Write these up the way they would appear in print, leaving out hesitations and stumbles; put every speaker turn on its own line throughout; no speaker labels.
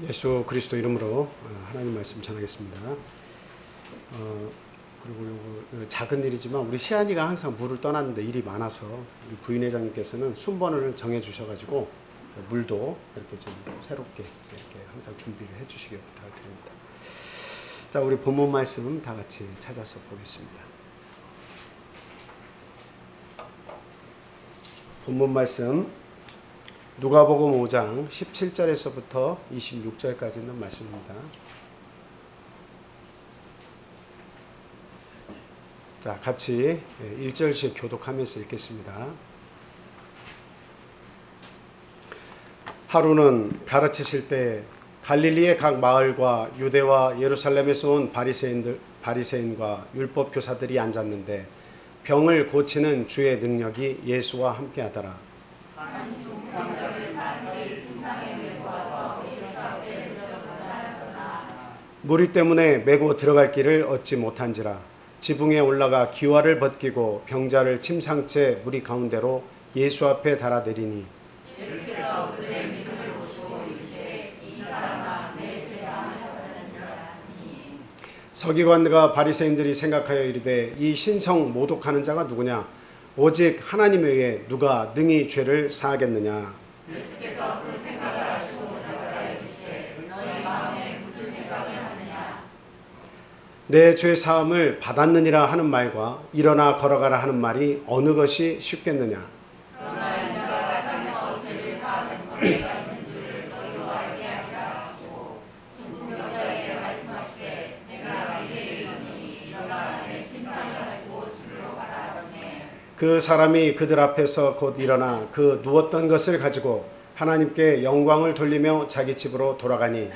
예수 그리스도 이름으로 하나님 말씀 전하겠습니다. 그리고 요거 작은 일이지만 우리 시안이가 항상 물을 떠났는데 일이 많아서 우리 부인회장님께서는 순번을 정해 주셔가지고 물도 이렇게 좀 새롭게 이렇게 항상 준비를 해주시길 부탁을 드립니다. 자, 우리 본문 말씀 다 같이 찾아서 보겠습니다. 본문 말씀 누가복음 5장 17절에서부터 26절까지 있는 말씀입니다. 자, 같이 1절씩 교독하면서 읽겠습니다. 하루는 가르치실 때 갈릴리의 각 마을과 유대와 예루살렘에서 온 바리새인과 율법 교사들이 앉았는데 병을 고치는 주의 능력이 예수와 함께하더라. 무리 때문에 메고 들어갈 길을 얻지 못한지라 지붕에 올라가 기와를 벗기고 병자를 침상채 무리 가운데로 예수 앞에 달아내리니 예수께서 그들의 믿음을 보시고 이르시되 이 사람아 내 죄 사함을 받았느니라 하시니 서기관과 바리새인들이 생각하여 이르되 이 신성 모독하는 자가 누구냐 오직 하나님 외에 누가 능히 죄를 사하겠느냐. 예수께서 그 생각을 아시고 대답하여 이르시되 너희 마음에 무슨 생각을 하느냐. 내 죄 사함을 받았느니라 하는 말과 일어나 걸어가라 하는 말이 어느 것이 쉽겠느냐. 그러나 네가 땅에서 죄를 사하는 권세가 있는 줄을 너희와 알게 하리라 하시고 중풍병자에게 말씀하시되 내가 네게 이르노니 일어나 내 침상을 가지고 집으로 가라 하시매 그 사람이 그들 앞에서 곧 일어나 그 누웠던 것을 가지고 하나님께 영광을 돌리며 자기 집으로 돌아가니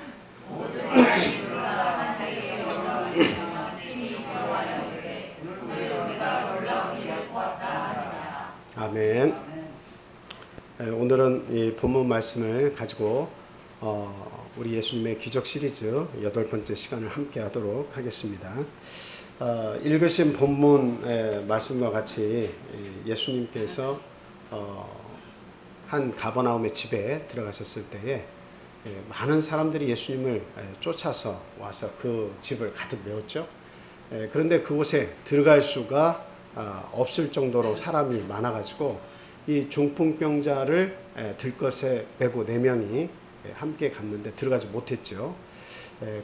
아멘. 오늘은 이 본문 말씀을 가지고 우리 예수님의 기적 시리즈 8번째 시간을 함께 하도록 하겠습니다. 읽으신 본문 말씀과 같이 예수님께서 한 가버나움의 집에 들어가셨을 때에 많은 사람들이 예수님을 쫓아서 와서 그 집을 가득 메웠죠. 그런데 그곳에 들어갈 수가 없을 정도로 사람이 많아가지고 이 중풍병자를 들것에 메고 4명이 함께 갔는데 들어가지 못했죠.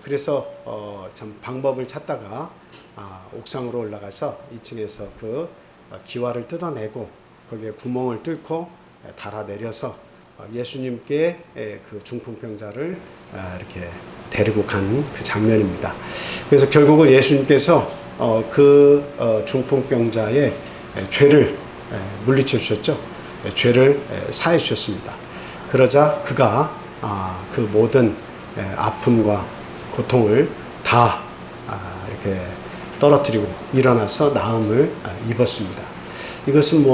그래서 참 방법을 찾다가 옥상으로 올라가서 2층에서 그 기와를 뜯어내고 거기에 구멍을 뚫고 달아내려서 예수님께 그 중풍병자를 이렇게 데리고 간 그 장면입니다. 그래서 결국은 예수님께서 그 중풍병자의 죄를 물리쳐 주셨죠. 죄를 사해 주셨습니다. 그러자 그가 그 모든 아픔과 고통을 다 이렇게 떨어뜨리고 일어나서 나음을 입었습니다. 이것은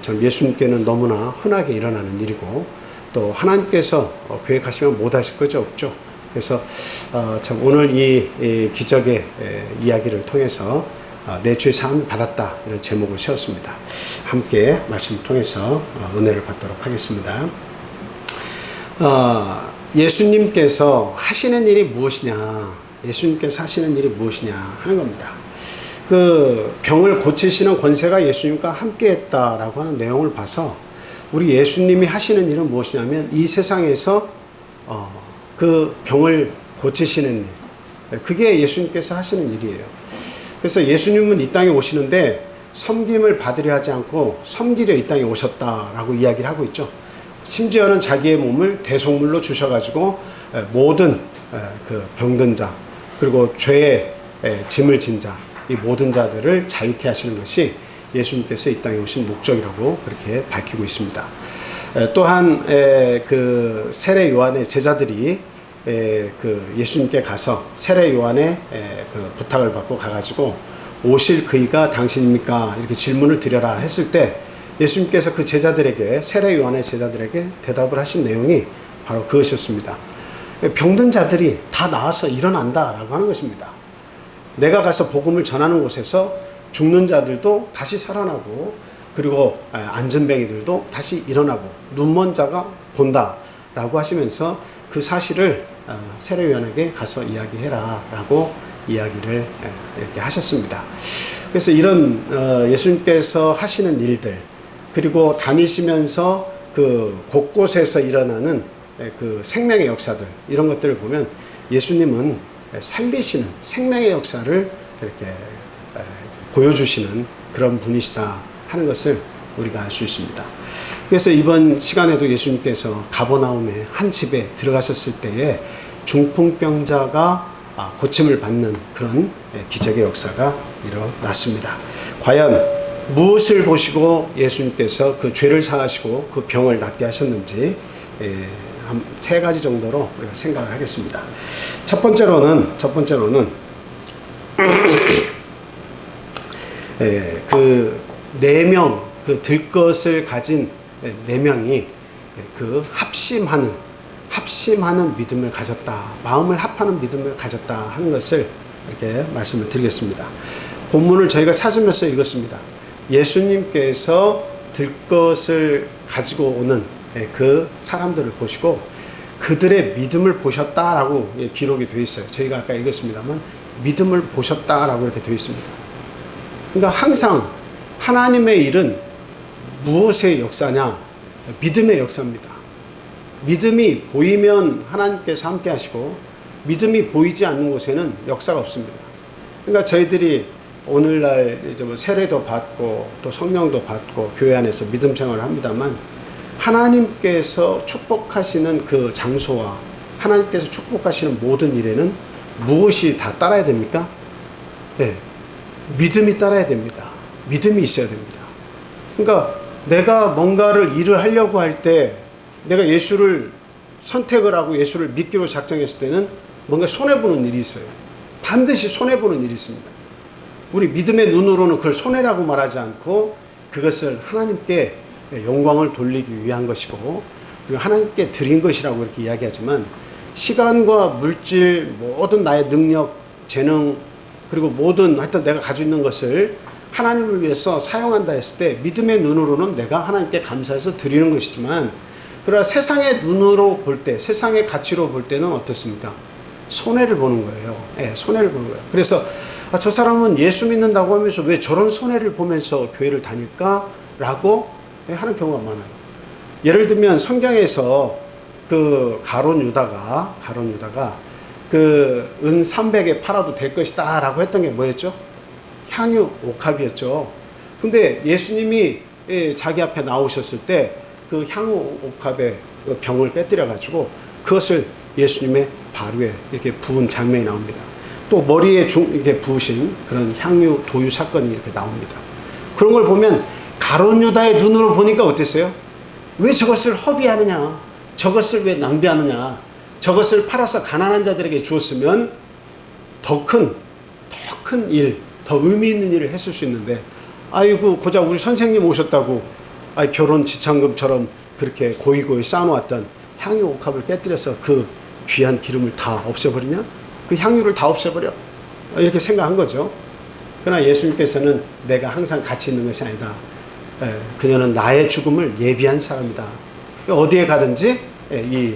참 예수님께는 너무나 흔하게 일어나는 일이고 또 하나님께서 계획하시면 못하실 거죠 없죠. 그래서 참 오늘 이 기적의 이야기를 통해서 내 죄 사함을 받았다 이런 제목을 세웠습니다. 함께 말씀을 통해서 은혜를 받도록 하겠습니다. 예수님께서 하시는 일이 무엇이냐, 예수님께서 하시는 일이 무엇이냐 하는 겁니다. 그 병을 고치시는 권세가 예수님과 함께 했다라고 하는 내용을 봐서 우리 예수님이 하시는 일은 무엇이냐면 이 세상에서 그 병을 고치시는 일, 그게 예수님께서 하시는 일이에요. 그래서 예수님은 이 땅에 오시는데 섬김을 받으려 하지 않고 섬기려 이 땅에 오셨다라고 이야기를 하고 있죠. 심지어는 자기의 몸을 대속물로 주셔가지고 모든 그 병든 자 그리고 죄의 짐을 진 자 이 모든 자들을 자유케 하시는 것이 예수님께서 이 땅에 오신 목적이라고 그렇게 밝히고 있습니다. 또한 그 세례 요한의 제자들이 그 예수님께 가서 세례 요한의 그 부탁을 받고 가가지고 오실 그이가 당신입니까? 이렇게 질문을 드려라 했을 때 예수님께서 그 제자들에게 세례 요한의 제자들에게 대답을 하신 내용이 바로 그것이었습니다. 병든 자들이 다 나아서 일어난다라고 하는 것입니다. 내가 가서 복음을 전하는 곳에서 죽는 자들도 다시 살아나고 그리고 안전뱅이들도 다시 일어나고 눈먼 자가 본다라고 하시면서 그 사실을 세례요한에게 가서 이야기해라 라고 이야기를 이렇게 하셨습니다. 그래서 이런 예수님께서 하시는 일들, 그리고 다니시면서 그 곳곳에서 일어나는 그 생명의 역사들, 이런 것들을 보면 예수님은 살리시는 생명의 역사를 이렇게 보여주시는 그런 분이시다 하는 것을 우리가 알 수 있습니다. 그래서 이번 시간에도 예수님께서 가버나움의 한 집에 들어가셨을 때에 중풍병자가 고침을 받는 그런 기적의 역사가 일어났습니다. 과연 무엇을 보시고 예수님께서 그 죄를 사하시고 그 병을 낫게 하셨는지 한 세 가지 정도로 우리가 생각을 하겠습니다. 첫 번째로는 그 4명, 그 들것을 가진 4명이 그 합심하는 믿음을 가졌다, 마음을 합하는 믿음을 가졌다 하는 것을 이렇게 말씀을 드리겠습니다. 본문을 저희가 찾으면서 읽었습니다. 예수님께서 들것을 가지고 오는 그 사람들을 보시고 그들의 믿음을 보셨다라고 기록이 되어 있어요. 저희가 아까 읽었습니다만 믿음을 보셨다라고 이렇게 되어 있습니다. 그러니까 항상 하나님의 일은 무엇의 역사냐? 믿음의 역사입니다. 믿음이 보이면 하나님께서 함께 하시고 믿음이 보이지 않는 곳에는 역사가 없습니다. 그러니까 저희들이 오늘날 이제 뭐 세례도 받고 또 성령도 받고 교회 안에서 믿음 생활을 합니다만 하나님께서 축복하시는 그 장소와 하나님께서 축복하시는 모든 일에는 무엇이 다 따라야 됩니까? 네, 믿음이 따라야 됩니다. 믿음이 있어야 됩니다. 그러니까 내가 뭔가를 일을 하려고 할 때 내가 예수를 선택을 하고 예수를 믿기로 작정했을 때는 뭔가 손해보는 일이 있어요. 반드시 손해보는 일이 있습니다. 우리 믿음의 눈으로는 그걸 손해라고 말하지 않고 그것을 하나님께 영광을 돌리기 위한 것이고 그리고 하나님께 드린 것이라고 이렇게 이야기하지만 시간과 물질, 모든 나의 능력, 재능 그리고 모든 하여튼 내가 가지고 있는 것을 하나님을 위해서 사용한다 했을 때 믿음의 눈으로는 내가 하나님께 감사해서 드리는 것이지만 그러나 세상의 눈으로 볼 때, 세상의 가치로 볼 때는 어떻습니까? 손해를 보는 거예요. 네, 손해를 보는 거예요. 그래서 저 사람은 예수 믿는다고 하면서 왜 저런 손해를 보면서 교회를 다닐까? 라고 하는 경우가 많아요. 예를 들면 성경에서 그 가룟 유다가 그 은 300에 팔아도 될 것이다 라고 했던 게 뭐였죠? 향유 옥합이었죠. 근데 예수님이 자기 앞에 나오셨을 때 그 향유 옥합에 병을 깨뜨려 가지고 그것을 예수님의 발 위에 이렇게 부은 장면이 나옵니다. 또 머리에 이렇게 부으신 그런 향유 도유 사건이 이렇게 나옵니다. 그런 걸 보면 가룟 유다의 눈으로 보니까 어땠어요? 왜 저것을 허비하느냐? 저것을 왜 낭비하느냐? 저것을 팔아서 가난한 자들에게 주었으면 더 큰 일, 더 의미 있는 일을 했을 수 있는데 아이고 고작 우리 선생님 오셨다고 결혼 지참금처럼 그렇게 고이고이 쌓아놓았던 향유 옥합을 깨뜨려서 그 귀한 기름을 다 없애버리냐? 그 향유를 다 없애버려? 이렇게 생각한 거죠. 그러나 예수님께서는 내가 항상 가치 있는 것이 아니다. 그녀는 나의 죽음을 예비한 사람이다. 어디에 가든지 이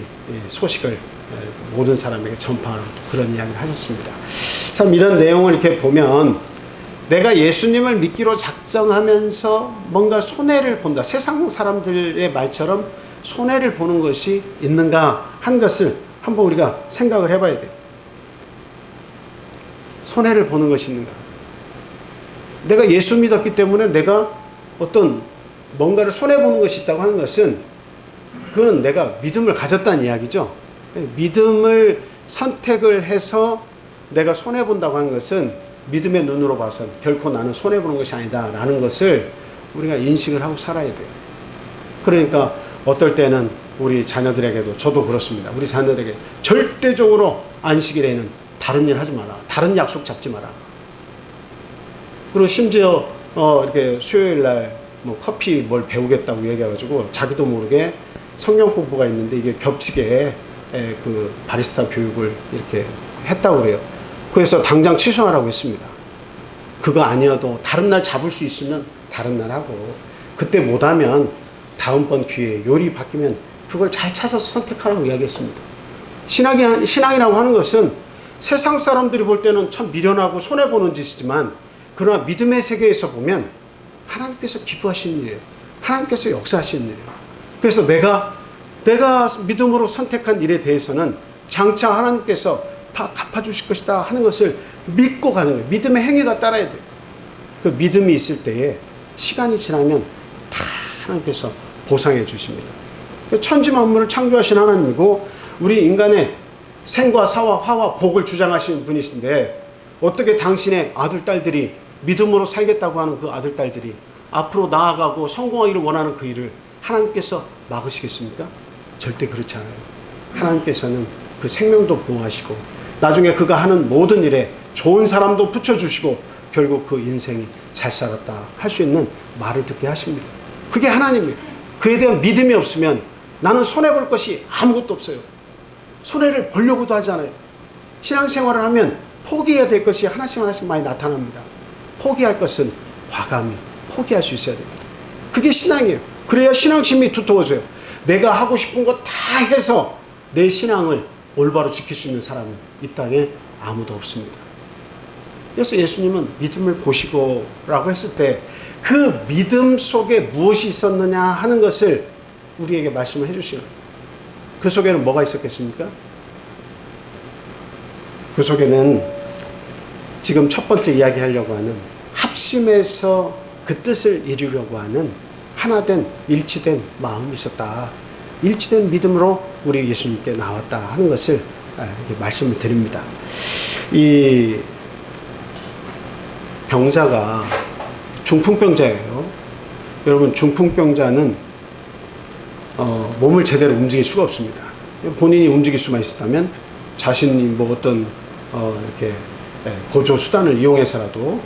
소식을 모든 사람에게 전파하는 그런 이야기를 하셨습니다. 참 이런 내용을 이렇게 보면 내가 예수님을 믿기로 작정하면서 뭔가 손해를 본다. 세상 사람들의 말처럼 손해를 보는 것이 있는가 한 것을 한번 우리가 생각을 해봐야 돼요. 손해를 보는 것이 있는가. 내가 예수 믿었기 때문에 내가 어떤 뭔가를 손해보는 것이 있다고 하는 것은 그건 내가 믿음을 가졌다는 이야기죠. 믿음을 선택을 해서 내가 손해본다고 하는 것은 믿음의 눈으로 봐서 결코 나는 손해보는 것이 아니다 라는 것을 우리가 인식을 하고 살아야 돼요. 그러니까 어떨 때는 우리 자녀들에게도 저도 그렇습니다. 우리 자녀들에게 절대적으로 안식일에는 다른 일 하지 마라. 다른 약속 잡지 마라. 그리고 심지어 이렇게 수요일 날 뭐 커피 뭘 배우겠다고 얘기해가지고 자기도 모르게 성경 공부가 있는데 이게 겹치게 그 바리스타 교육을 이렇게 했다고 그래요. 그래서 당장 취소하라고 했습니다. 그거 아니어도 다른 날 잡을 수 있으면 다른 날 하고 그때 못하면 다음번 기회에 요리 바뀌면 그걸 잘 찾아서 선택하라고 이야기했습니다. 신앙이라고 하는 것은 세상 사람들이 볼 때는 참 미련하고 손해보는 짓이지만, 그러나 믿음의 세계에서 보면 하나님께서 기뻐하시는 일이에요. 하나님께서 역사하시는 일이에요. 그래서 내가 믿음으로 선택한 일에 대해서는 장차 하나님께서 다 갚아주실 것이다 하는 것을 믿고 가는 거예요. 믿음의 행위가 따라야 돼요. 그 믿음이 있을 때에 시간이 지나면 다 하나님께서 보상해 주십니다. 천지 만물을 창조하신 하나님이고 우리 인간의 생과 사와 화와 복을 주장하시는 분이신데, 어떻게 당신의 아들, 딸들이 믿음으로 살겠다고 하는 그 아들, 딸들이 앞으로 나아가고 성공하기를 원하는 그 일을 하나님께서 막으시겠습니까? 절대 그렇지 않아요. 하나님께서는 그 생명도 보호하시고 나중에 그가 하는 모든 일에 좋은 사람도 붙여주시고 결국 그 인생이 잘 살았다 할 수 있는 말을 듣게 하십니다. 그게 하나님이에요. 그에 대한 믿음이 없으면 나는 손해볼 것이 아무것도 없어요. 손해를 보려고도 하지 않아요. 신앙생활을 하면 포기해야 될 것이 하나씩 하나씩 많이 나타납니다. 포기할 것은 과감히 포기할 수 있어야 됩니다. 그게 신앙이에요. 그래야 신앙심이 두터워져요. 내가 하고 싶은 거 다 해서 내 신앙을 올바로 지킬 수 있는 사람은 이 땅에 아무도 없습니다. 그래서 예수님은 믿음을 보시고 라고 했을 때 그 믿음 속에 무엇이 있었느냐 하는 것을 우리에게 말씀을 해주시는 거예요. 그 속에는 뭐가 있었겠습니까? 그 속에는 지금 첫 번째 이야기하려고 하는 합심해서 그 뜻을 이루려고 하는 하나된 일치된 마음이 있었다. 일치된 믿음으로 우리 예수님께 나왔다 하는 것을 이렇게 말씀을 드립니다. 이 병자가 중풍병자예요. 여러분, 중풍병자는 몸을 제대로 움직일 수가 없습니다. 본인이 움직일 수만 있었다면 자신이 뭐 어떤 이렇게 보조 수단을 이용해서라도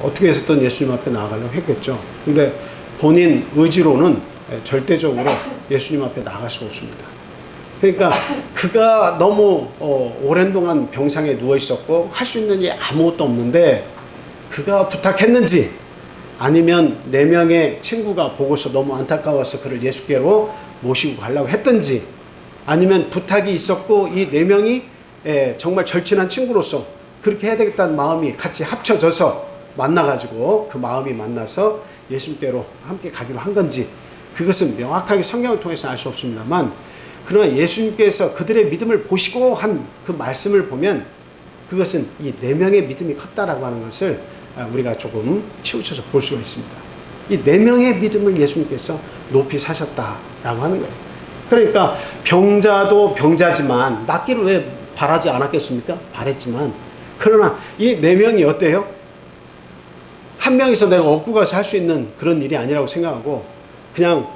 어떻게 해서든 예수님 앞에 나아가려고 했겠죠. 근데 본인 의지로는 절대적으로 예수님 앞에 나갈 수가 없습니다. 그러니까 그가 너무 오랜 동안 병상에 누워 있었고 할 수 있는 게 아무것도 없는데, 그가 부탁했는지 아니면 4명의 친구가 보고서 너무 안타까워서 그를 예수께로 모시고 가려고 했든지, 아니면 부탁이 있었고 이 4명이 정말 절친한 친구로서 그렇게 해야 되겠다는 마음이 같이 합쳐져서 만나가지고 그 마음이 만나서 예수님께로 함께 가기로 한 건지, 그것은 명확하게 성경을 통해서 알 수 없습니다만, 그러나 예수님께서 그들의 믿음을 보시고 한 그 말씀을 보면 그것은 이 4명의 믿음이 컸다라고 하는 것을 우리가 조금 치우쳐서 볼 수가 있습니다. 이 4명의 믿음을 예수님께서 높이 사셨다라고 하는 거예요. 그러니까 병자도 병자지만 낫기를 왜 바라지 않았겠습니까? 바랬지만, 그러나 이 4명이 어때요? 한 명이서 내가 업고 가서 할 수 있는 그런 일이 아니라고 생각하고 그냥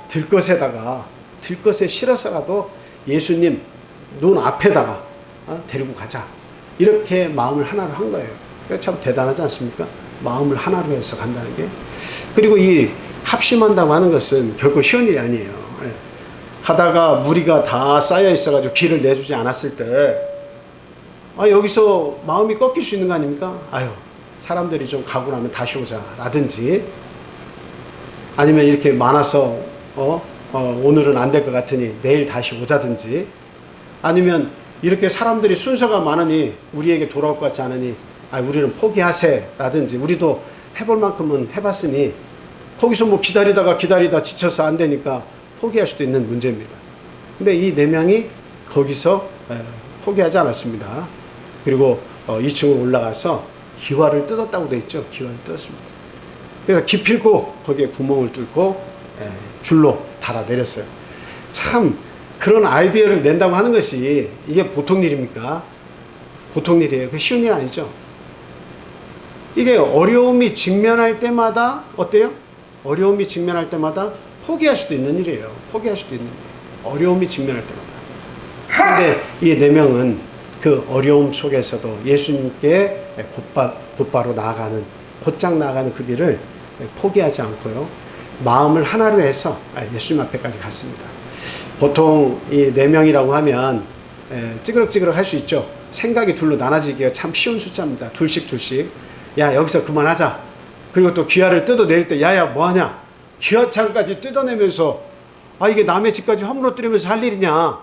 들것에 실어서라도 예수님 눈 앞에다가 데리고 가자, 이렇게 마음을 하나로 한 거예요. 참 대단하지 않습니까? 마음을 하나로 해서 간다는 게. 그리고 이 합심한다고 하는 것은 결코 쉬운 일이 아니에요. 가다가 무리가 다 쌓여 있어가지고 길을 내주지 않았을 때 여기서 마음이 꺾일 수 있는 거 아닙니까? 사람들이 좀 가고 나면 다시 오자 라든지, 아니면 이렇게 많아서 오늘은 안 될 것 같으니 내일 다시 오자든지, 아니면 이렇게 사람들이 순서가 많으니 우리에게 돌아올 것 같지 않으니 우리는 포기하세 라든지, 우리도 해볼 만큼은 해봤으니 거기서 뭐 기다리다 지쳐서 안 되니까 포기할 수도 있는 문제입니다. 근데 이 4명이 거기서 포기하지 않았습니다. 그리고 2층으로 올라가서 기와를 뜯었다고 되어 있죠. 기와를 뜯었습니다. 그래서 기필코 거기에 구멍을 뚫고 줄로 달아내렸어요. 참 그런 아이디어를 낸다고 하는 것이 이게 보통 일입니까? 보통 일이에요. 그 쉬운 일 아니죠. 이게 어려움이 직면할 때마다 어때요? 어려움이 직면할 때마다 포기할 수도 있는 일이에요. 포기할 수도 있는 일이에요. 어려움이 직면할 때마다. 그런데 이 4명은 그 어려움 속에서도 예수님께 곧바로 나아가는, 곧장 나아가는 그 길을 포기하지 않고요, 마음을 하나로 해서 예수님 앞에까지 갔습니다. 보통 이 4명이라고 하면 찌그럭찌그럭 할 수 있죠. 생각이 둘로 나눠지기가 참 쉬운 숫자입니다. 둘씩. 야, 여기서 그만하자. 그리고 또 귀화를 뜯어낼 때 야야 뭐하냐, 귀화창까지 뜯어내면서 이게 남의 집까지 허물어뜨리면서 할 일이냐,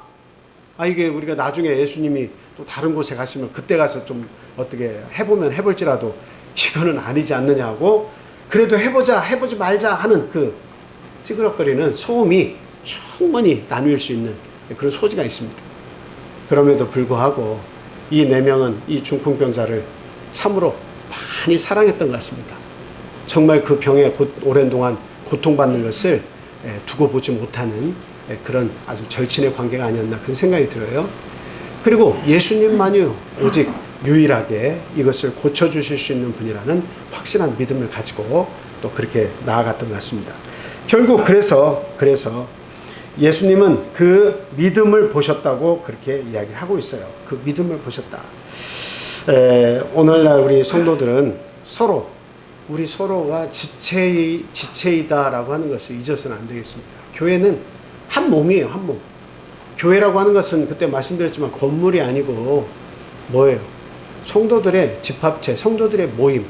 이게 우리가 나중에 예수님이 또 다른 곳에 가시면 그때 가서 좀 어떻게 해보면 해볼지라도 이거는 아니지 않느냐고, 그래도 해보지 말자 하는 그 찌그럭거리는 소음이 충분히 나뉠 수 있는 그런 소지가 있습니다. 그럼에도 불구하고 이 4명은 이 중풍병자를 참으로 많이 사랑했던 것 같습니다. 정말 그 병에 오랜 동안 고통받는 것을 두고 보지 못하는 그런 아주 절친의 관계가 아니었나 그런 생각이 들어요. 그리고 예수님만이 오직 유일하게 이것을 고쳐주실 수 있는 분이라는 확실한 믿음을 가지고 또 그렇게 나아갔던 것 같습니다. 결국 그래서 예수님은 그 믿음을 보셨다고 그렇게 이야기를 하고 있어요. 그 믿음을 보셨다. 오늘날 우리 성도들은 우리 서로가 지체이다라고 하는 것을 잊어서는 안 되겠습니다. 교회는 한 몸이에요, 한 몸. 교회라고 하는 것은 그때 말씀드렸지만 건물이 아니고 뭐예요? 성도들의 집합체, 성도들의 모임.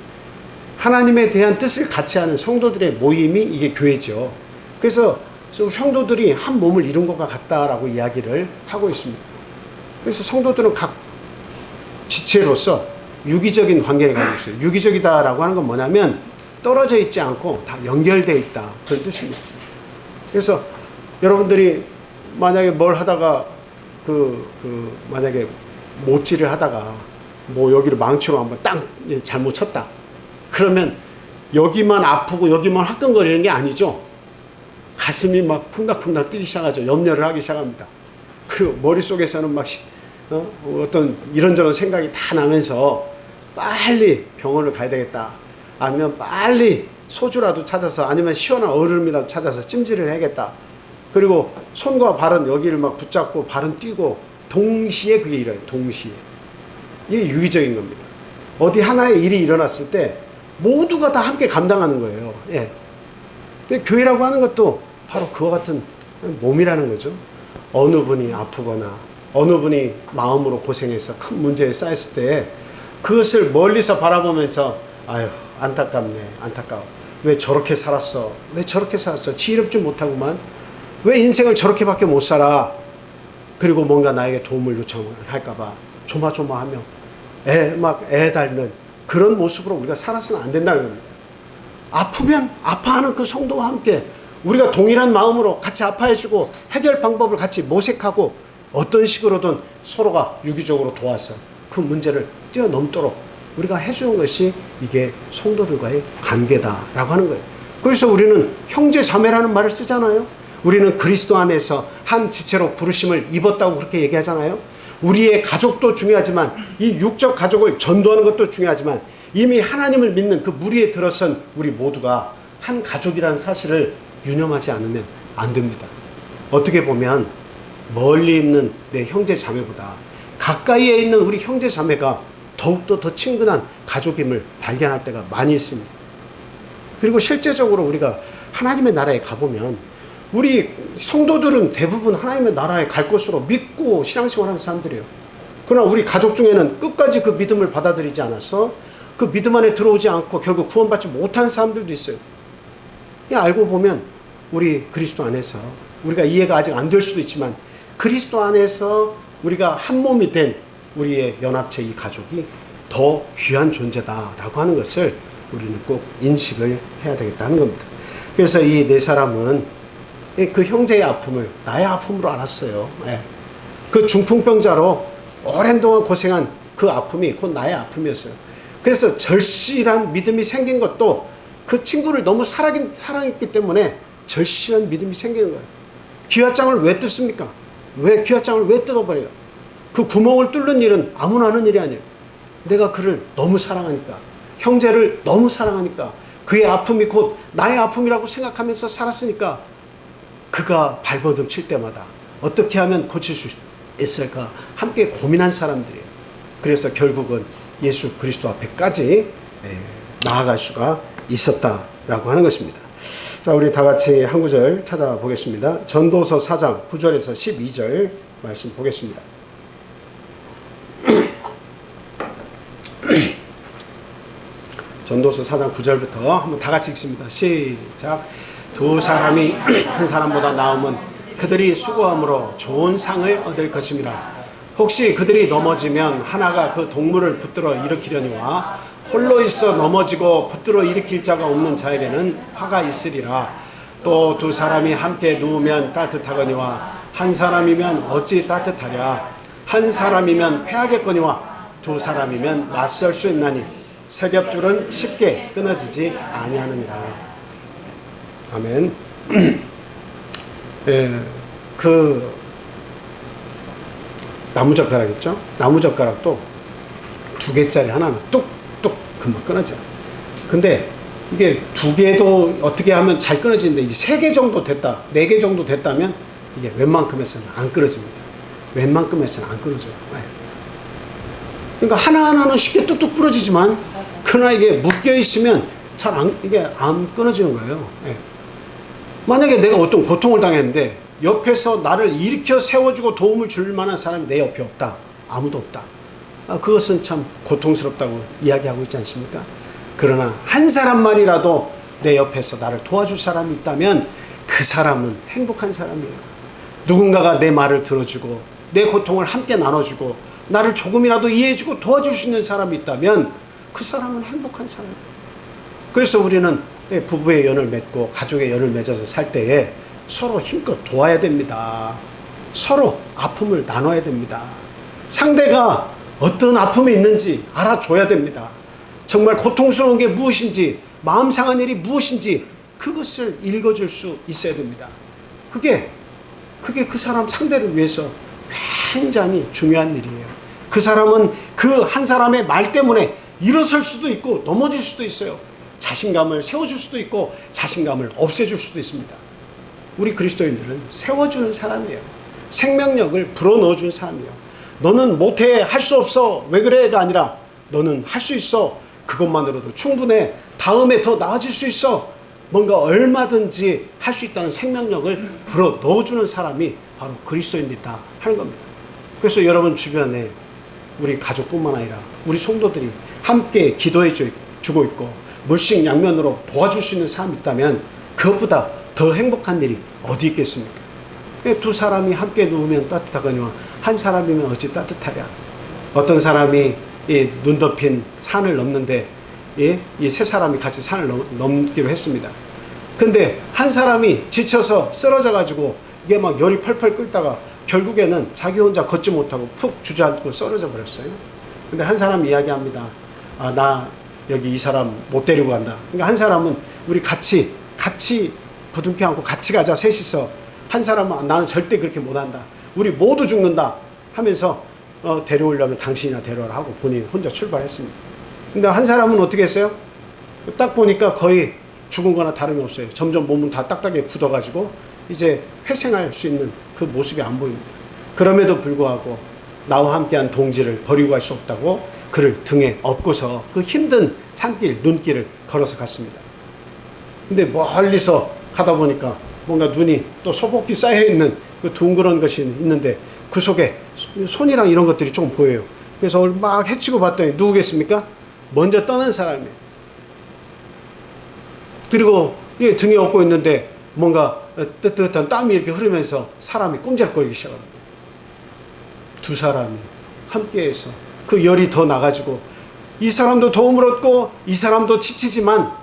하나님에 대한 뜻을 같이 하는 성도들의 모임이 이게 교회죠. 그래서 성도들이 한 몸을 이룬 것과 같다라고 이야기를 하고 있습니다. 그래서 성도들은 각 지체로서 유기적인 관계를 가지고 있어요. 유기적이다라고 하는 건 뭐냐면 떨어져 있지 않고 다 연결되어 있다, 그런 뜻입니다. 그래서 여러분들이 만약에 뭘 하다가 만약에 못질을 하다가 뭐 여기를 망치로 한번 딱 잘못 쳤다, 그러면 여기만 아프고 여기만 화끈거리는 게 아니죠. 가슴이 막 쿵닥쿵닥 뛰기 시작하죠. 염려를 하기 시작합니다. 그리고 머릿속에서는 막 어떤 이런저런 생각이 다 나면서 빨리 병원을 가야 되겠다, 아니면 빨리 소주라도 찾아서, 아니면 시원한 얼음이라도 찾아서 찜질을 해야겠다. 그리고 손과 발은 여기를 막 붙잡고 발은 뛰고 동시에 그게 일어나요. 동시에. 이게 유기적인 겁니다. 어디 하나의 일이 일어났을 때 모두가 다 함께 감당하는 거예요. 예. 근데 교회라고 하는 것도 바로 그와 같은 몸이라는 거죠. 어느 분이 아프거나 어느 분이 마음으로 고생해서 큰 문제에 쌓였을 때 그것을 멀리서 바라보면서 아유, 안타깝네, 안타까워. 왜 저렇게 살았어? 왜 저렇게 살았어? 지혜롭지 못하구만. 왜 인생을 저렇게밖에 못 살아? 그리고 뭔가 나에게 도움을 요청할까봐 조마조마하며 애 닳는 그런 모습으로 우리가 살아서는 안 된다는 겁니다. 아프면 아파하는 그 성도와 함께 우리가 동일한 마음으로 같이 아파해주고 해결 방법을 같이 모색하고 어떤 식으로든 서로가 유기적으로 도와서 그 문제를 뛰어넘도록 우리가 해주는 것이 이게 성도들과의 관계다라고 하는 거예요. 그래서 우리는 형제 자매라는 말을 쓰잖아요. 우리는 그리스도 안에서 한 지체로 부르심을 입었다고 그렇게 얘기하잖아요. 우리의 가족도 중요하지만 이 육적 가족을 전도하는 것도 중요하지만 이미 하나님을 믿는 그 무리에 들어선 우리 모두가 한 가족이라는 사실을 유념하지 않으면 안 됩니다. 어떻게 보면 멀리 있는 내 형제 자매보다 가까이에 있는 우리 형제 자매가 더욱더 더 친근한 가족임을 발견할 때가 많이 있습니다. 그리고 실제적으로 우리가 하나님의 나라에 가보면 우리 성도들은 대부분 하나님의 나라에 갈 것으로 믿고 신앙생활하는 사람들이에요. 그러나 우리 가족 중에는 끝까지 그 믿음을 받아들이지 않아서 그 믿음 안에 들어오지 않고 결국 구원받지 못하는 사람들도 있어요. 알고 보면 우리 그리스도 안에서 우리가 이해가 아직 안 될 수도 있지만 그리스도 안에서 우리가 한 몸이 된 우리의 연합체 이 가족이 더 귀한 존재다라고 하는 것을 우리는 꼭 인식을 해야 되겠다는 겁니다. 그래서 이 4사람은 그 형제의 아픔을 나의 아픔으로 알았어요. 그 중풍병자로 오랜 동안 고생한 그 아픔이 곧 나의 아픔이었어요. 그래서 절실한 믿음이 생긴 것도 그 친구를 너무 사랑했기 때문에 절실한 믿음이 생기는 거예요. 기와장을 왜 뜯습니까? 왜 기와장을 왜 뜯어버려요? 그 구멍을 뚫는 일은 아무나 하는 일이 아니에요. 내가 그를 너무 사랑하니까, 형제를 너무 사랑하니까, 그의 아픔이 곧 나의 아픔이라고 생각하면서 살았으니까 그가 발버둥 칠 때마다 어떻게 하면 고칠 수 있을까 함께 고민한 사람들이에요. 그래서 결국은 예수 그리스도 앞에까지 나아갈 수가 있었다라고 하는 것입니다. 자, 우리 다 같이 한 구절 찾아보겠습니다. 전도서 4장 9절에서 12절 말씀 보겠습니다. 전도서 4장 9절부터 한번 다 같이 읽습니다. 시작. 두 사람이 한 사람보다 나으면 그들이 수고함으로 좋은 상을 얻을 것임이라. 혹시 그들이 넘어지면 하나가 그 동물을 붙들어 일으키려니와 홀로 있어 넘어지고 붙들어 일으킬 자가 없는 자에게는 화가 있으리라. 또 두 사람이 함께 누우면 따뜻하거니와 한 사람이면 어찌 따뜻하랴. 한 사람이면 패하겠거니와 두 사람이면 맞설 수 있나니 세겹줄은 쉽게 끊어지지 아니하느니라. 아멘. 그 나무젓가락 있죠? 나무젓가락도 2개짜리 하나는 뚝뚝 금방 끊어져요. 근데 이게 2개도 어떻게 하면 잘 끊어지는데 이제 3개 정도 됐다, 4개 정도 됐다면 이게 웬만큼에서는 안 끊어집니다. 웬만큼에서는 안 끊어져요. 그러니까 하나하나는 쉽게 뚝뚝 부러지지만 그러나 이게 묶여 있으면 이게 안 끊어지는 거예요. 만약에 내가 어떤 고통을 당했는데 옆에서 나를 일으켜 세워주고 도움을 줄 만한 사람이 내 옆에 없다. 아무도 없다. 그것은 참 고통스럽다고 이야기하고 있지 않습니까? 그러나 한 사람만이라도 내 옆에서 나를 도와줄 사람이 있다면 그 사람은 행복한 사람이에요. 누군가가 내 말을 들어주고 내 고통을 함께 나눠주고 나를 조금이라도 이해해주고 도와줄 수 있는 사람이 있다면 그 사람은 행복한 사람이에요. 그래서 우리는 부부의 연을 맺고 가족의 연을 맺어서 살 때에 서로 힘껏 도와야 됩니다. 서로 아픔을 나눠야 됩니다. 상대가 어떤 아픔이 있는지 알아줘야 됩니다. 정말 고통스러운 게 무엇인지, 마음 상한 일이 무엇인지 그것을 읽어줄 수 있어야 됩니다. 그게 그 사람 상대를 위해서 굉장히 중요한 일이에요. 그 사람은 그 한 사람의 말 때문에 일어설 수도 있고 넘어질 수도 있어요. 자신감을 세워줄 수도 있고 자신감을 없애줄 수도 있습니다. 우리 그리스도인들은 세워주는 사람이에요. 생명력을 불어넣어준 사람이에요. 너는 못해, 할 수 없어, 왜 그래가 아니라 너는 할 수 있어, 그것만으로도 충분해, 다음에 더 나아질 수 있어, 뭔가 얼마든지 할 수 있다는 생명력을 불어넣어주는 사람이 바로 그리스도인이다 하는 겁니다. 그래서 여러분 주변에 우리 가족뿐만 아니라 우리 성도들이 함께 기도해 주고 있고 물심양면으로 도와줄 수 있는 사람이 있다면 그것보다 더 행복한 일이 어디 있겠습니까? 2 사람이 함께 누우면 따뜻하거니와 한 사람이면 어찌 따뜻하랴. 어떤 사람이 눈 덮인 산을 넘는데 이 3 사람이 같이 산을 넘기로 했습니다. 근데 한 사람이 지쳐서 쓰러져 가지고 이게 막 열이 펄펄 끓다가 결국에는 자기 혼자 걷지 못하고 푹 주저앉고 쓰러져 버렸어요. 근데 한 사람이 이야기합니다. 나 여기 이 사람 못 데리고 간다. 그러니까 한 사람은 우리 같이 부둥켜 안고 같이 가자, 셋이서. 한 사람은 나는 절대 그렇게 못한다. 우리 모두 죽는다 하면서 데려오려면 당신이나 데려와라 하고 본인이 혼자 출발했습니다. 근데 한 사람은 어떻게 했어요? 딱 보니까 거의 죽은 거나 다름이 없어요. 점점 몸은 다 딱딱하게 굳어가지고 이제 회생할 수 있는 그 모습이 안 보입니다. 그럼에도 불구하고 나와 함께한 동지를 버리고 갈 수 없다고 그를 등에 업고서 그 힘든 산길, 눈길을 걸어서 갔습니다. 근데 멀리서 가다 보니까 뭔가 눈이 또 소복이 쌓여있는 그 둥그런 것이 있는데 그 속에 손이랑 이런 것들이 좀 보여요. 그래서 막 헤치고 봤더니 누구겠습니까? 먼저 떠난 사람이에요. 그리고 등에 업고 있는데 뭔가 뜨뜻한 땀이 이렇게 흐르면서 사람이 꼼지락거리기 시작합니다. 2 사람이 함께해서 그 열이 더 나가지고 이 사람도 도움을 얻고 이 사람도 지치지만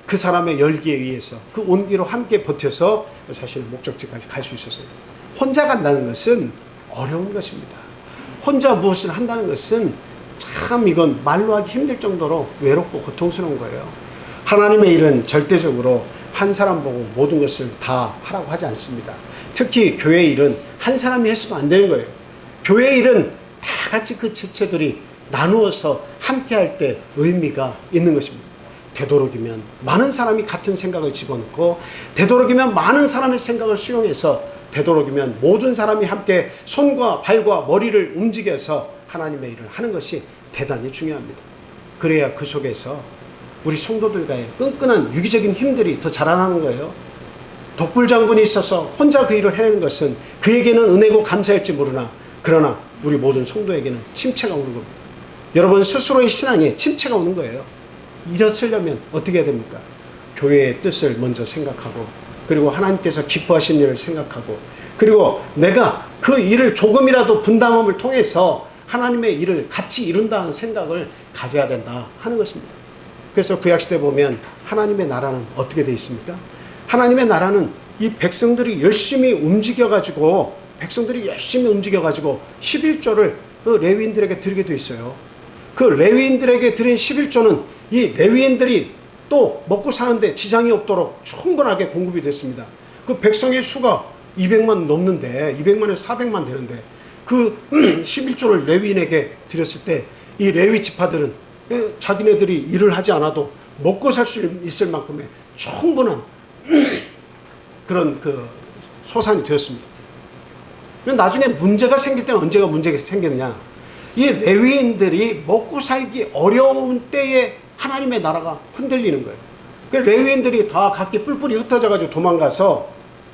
그 사람의 열기에 의해서 그 온기로 함께 버텨서 사실 목적지까지 갈 수 있었어요. 혼자 간다는 것은 어려운 것입니다. 혼자 무엇을 한다는 것은 참 이건 말로 하기 힘들 정도로 외롭고 고통스러운 거예요. 하나님의 일은 절대적으로 한 사람 보고 모든 것을 다 하라고 하지 않습니다. 특히 교회의 일은 한 사람이 해서도 안 되는 거예요. 교회의 일은 다 같이 그 지체들이 나누어서 함께 할 때 의미가 있는 것입니다. 되도록이면 많은 사람이 같은 생각을 집어넣고 되도록이면 많은 사람의 생각을 수용해서 되도록이면 모든 사람이 함께 손과 발과 머리를 움직여서 하나님의 일을 하는 것이 대단히 중요합니다. 그래야 그 속에서 우리 성도들과의 끈끈한 유기적인 힘들이 더 자라나는 거예요. 독불장군이 있어서 혼자 그 일을 해내는 것은 그에게는 은혜고 감사할지 모르나 그러나 우리 모든 성도에게는 침체가 오는 겁니다. 여러분 스스로의 신앙에 침체가 오는 거예요. 일어서려면 어떻게 해야 됩니까? 교회의 뜻을 먼저 생각하고 그리고 하나님께서 기뻐하신 일을 생각하고, 그리고 내가 그 일을 조금이라도 분담함을 통해서 하나님의 일을 같이 이룬다는 생각을 가져야 된다 하는 것입니다. 그래서 구약시대 보면 하나님의 나라는 어떻게 되어 있습니까? 하나님의 나라는 이 백성들이 열심히 움직여가지고 11조를 그 레위인들에게 드리게 되어 있어요. 그 레위인들에게 드린 11조는 이 레위인들이 또 먹고 사는데 지장이 없도록 충분하게 공급이 됐습니다. 그 백성의 수가 200만 넘는데, 200만에서 400만 되는데 그 11조를 레위인에게 드렸을 때 이 레위 지파들은 자기네들이 일을 하지 않아도 먹고 살 수 있을 만큼의 충분한 그런 그 소산이 되었습니다. 나중에 문제가 생길 때는 언제가 문제가 생기느냐, 이 레위인들이 먹고 살기 어려운 때에 하나님의 나라가 흔들리는 거예요. 레위인들이 다 각기 뿔뿔이 흩어져가지고 도망가서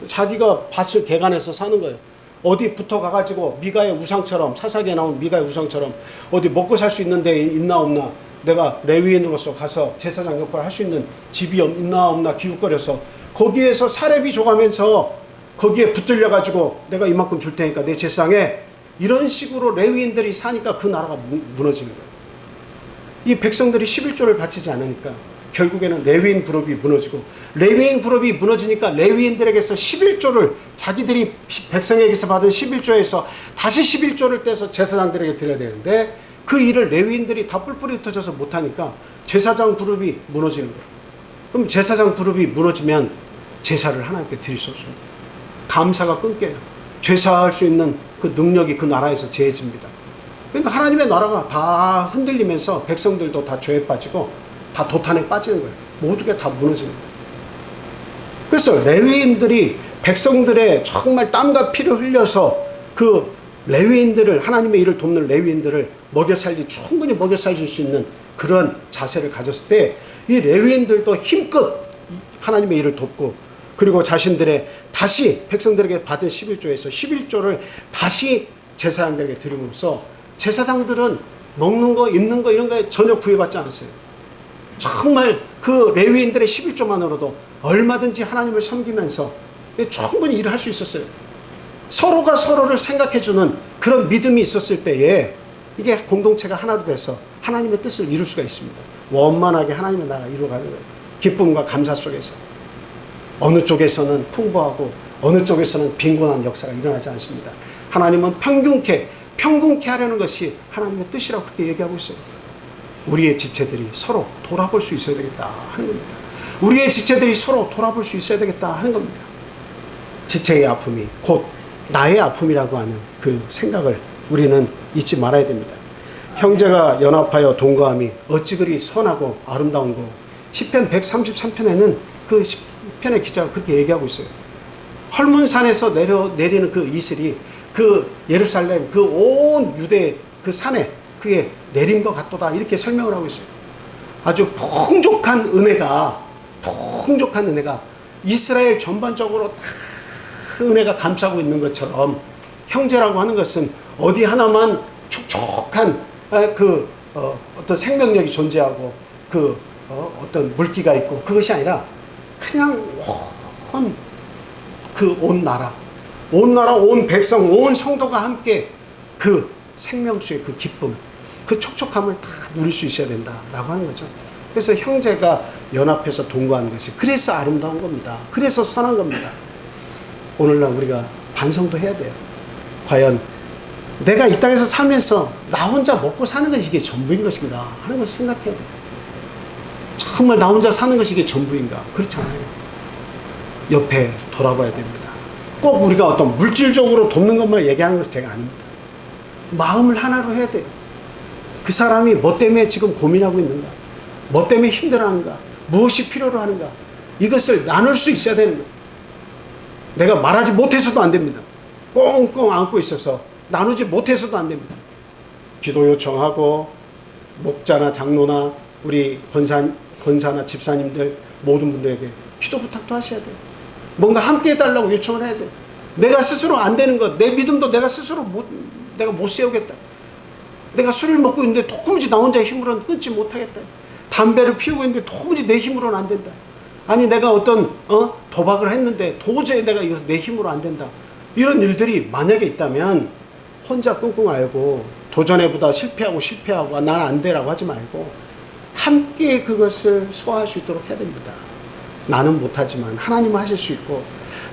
자기가 밭을 개간해서 사는 거예요. 어디 붙어 가가지고 미가의 우상처럼, 사사기에 나온 미가의 우상처럼 어디 먹고 살 수 있는 데 있나 없나, 내가 레위인으로서 가서 제사장 역할을 할 수 있는 집이 있나 없나 기웃거려서 거기에서 사례비 줘가면서 거기에 붙들려가지고 내가 이만큼 줄 테니까 내 제사장에, 이런 식으로 레위인들이 사니까 그 나라가 무너지는 거예요. 이 백성들이 11조를 바치지 않으니까 결국에는 레위인 그룹이 무너지고, 레위인 그룹이 무너지니까 레위인들에게서 11조를 자기들이 백성에게서 받은 11조에서 다시 11조를 떼서 제사장들에게 드려야 되는데 그 일을 레위인들이 다 뿔뿔이 흩어져서 못하니까 제사장 그룹이 무너지는 거예요. 그럼 제사장 그룹이 무너지면 제사를 하나님께 드릴 수 없습니다. 감사가 끊겨요. 제사할 수 있는 그 능력이 그 나라에서 제해집니다. 그러니까 하나님의 나라가 다 흔들리면서 백성들도 다 죄에 빠지고 다 도탄에 빠지는 거예요. 모두가 다 무너지는 거예요. 그래서 레위인들이 백성들의 정말 땀과 피를 흘려서 그 레위인들을, 하나님의 일을 돕는 레위인들을 충분히 먹여 살릴 수 있는 그런 자세를 가졌을 때 이 레위인들도 힘껏 하나님의 일을 돕고, 그리고 자신들의 다시 백성들에게 받은 11조에서 11조를 다시 제사장들에게 드림으로써 제사장들은 먹는 거, 입는 거 이런 거에 전혀 구애받지 않았어요. 정말 그 레위인들의 11조만으로도 얼마든지 하나님을 섬기면서 충분히 일을 할 수 있었어요. 서로가 서로를 생각해주는 그런 믿음이 있었을 때에 이게 공동체가 하나로 돼서 하나님의 뜻을 이룰 수가 있습니다. 원만하게 하나님의 나라 이루어가는 거예요. 기쁨과 감사 속에서. 어느 쪽에서는 풍부하고 어느 쪽에서는 빈곤한 역사가 일어나지 않습니다. 하나님은 평균케 하려는 것이 하나님의 뜻이라고 그렇게 얘기하고 있어요. 우리의 지체들이 서로 돌아볼 수 있어야 되겠다 하는 겁니다. 우리의 지체들이 서로 돌아볼 수 있어야 되겠다 하는 겁니다. 지체의 아픔이 곧 나의 아픔이라고 하는 그 생각을 우리는 잊지 말아야 됩니다. 형제가 연합하여 동거함이 어찌 그리 선하고 아름다운 거. 시편 133편에는 그 시편의 기자가 그렇게 얘기하고 있어요. 헐문산에서 내리는 그 이슬이 그 예루살렘 그 온 유대 그 산에 그게 내림과 같도다 이렇게 설명을 하고 있어요. 아주 풍족한 은혜가 이스라엘 전반적으로 다 은혜가 감싸고 있는 것처럼 형제라고 하는 것은 어디 하나만 촉촉한 어떤 생명력이 존재하고 어떤 물기가 있고 그것이 아니라 그냥 온 나라, 온 백성, 온 성도가 함께 그 생명수의 그 기쁨, 그 촉촉함을 다 누릴 수 있어야 된다라고 하는 거죠. 그래서 형제가 연합해서 동거하는 것이 그래서 아름다운 겁니다. 그래서 선한 겁니다. 오늘날 우리가 반성도 해야 돼요. 과연 내가 이 땅에서 살면서 나 혼자 먹고 사는 것이 이게 전부인 것인가 하는 것을 생각해야 돼요. 정말 나 혼자 사는 것이 이게 전부인가? 그렇지 않아요. 옆에 돌아봐야 됩니다. 꼭 우리가 어떤 물질적으로 돕는 것만 얘기하는 것이 제가 아닙니다. 마음을 하나로 해야 돼요. 그 사람이 뭐 때문에 지금 고민하고 있는가? 뭐 때문에 힘들어하는가? 무엇이 필요로 하는가? 이것을 나눌 수 있어야 되는 거예요. 내가 말하지 못해서도 안 됩니다. 꽁꽁 안고 있어서 나누지 못해서도 안 됩니다. 기도 요청하고 목자나 장로나 우리 권사나 집사님들 모든 분들에게 기도 부탁도 하셔야 돼요. 뭔가 함께 해달라고 요청을 해야 돼요. 내가 스스로 안 되는 것, 내 믿음도 내가 스스로 내가 못 세우겠다. 내가 술을 먹고 있는데 도무지 나 혼자 힘으로는 끊지 못하겠다. 담배를 피우고 있는데 도무지 내 힘으로는 안 된다. 아니 내가 어떤 도박을 했는데 도저히 내가 이거 내 힘으로 안 된다. 이런 일들이 만약에 있다면 혼자 끙끙 앓고 도전해보다 실패하고 난 안 되라고 하지 말고 함께 그것을 소화할 수 있도록 해야 됩니다. 나는 못하지만 하나님은 하실 수 있고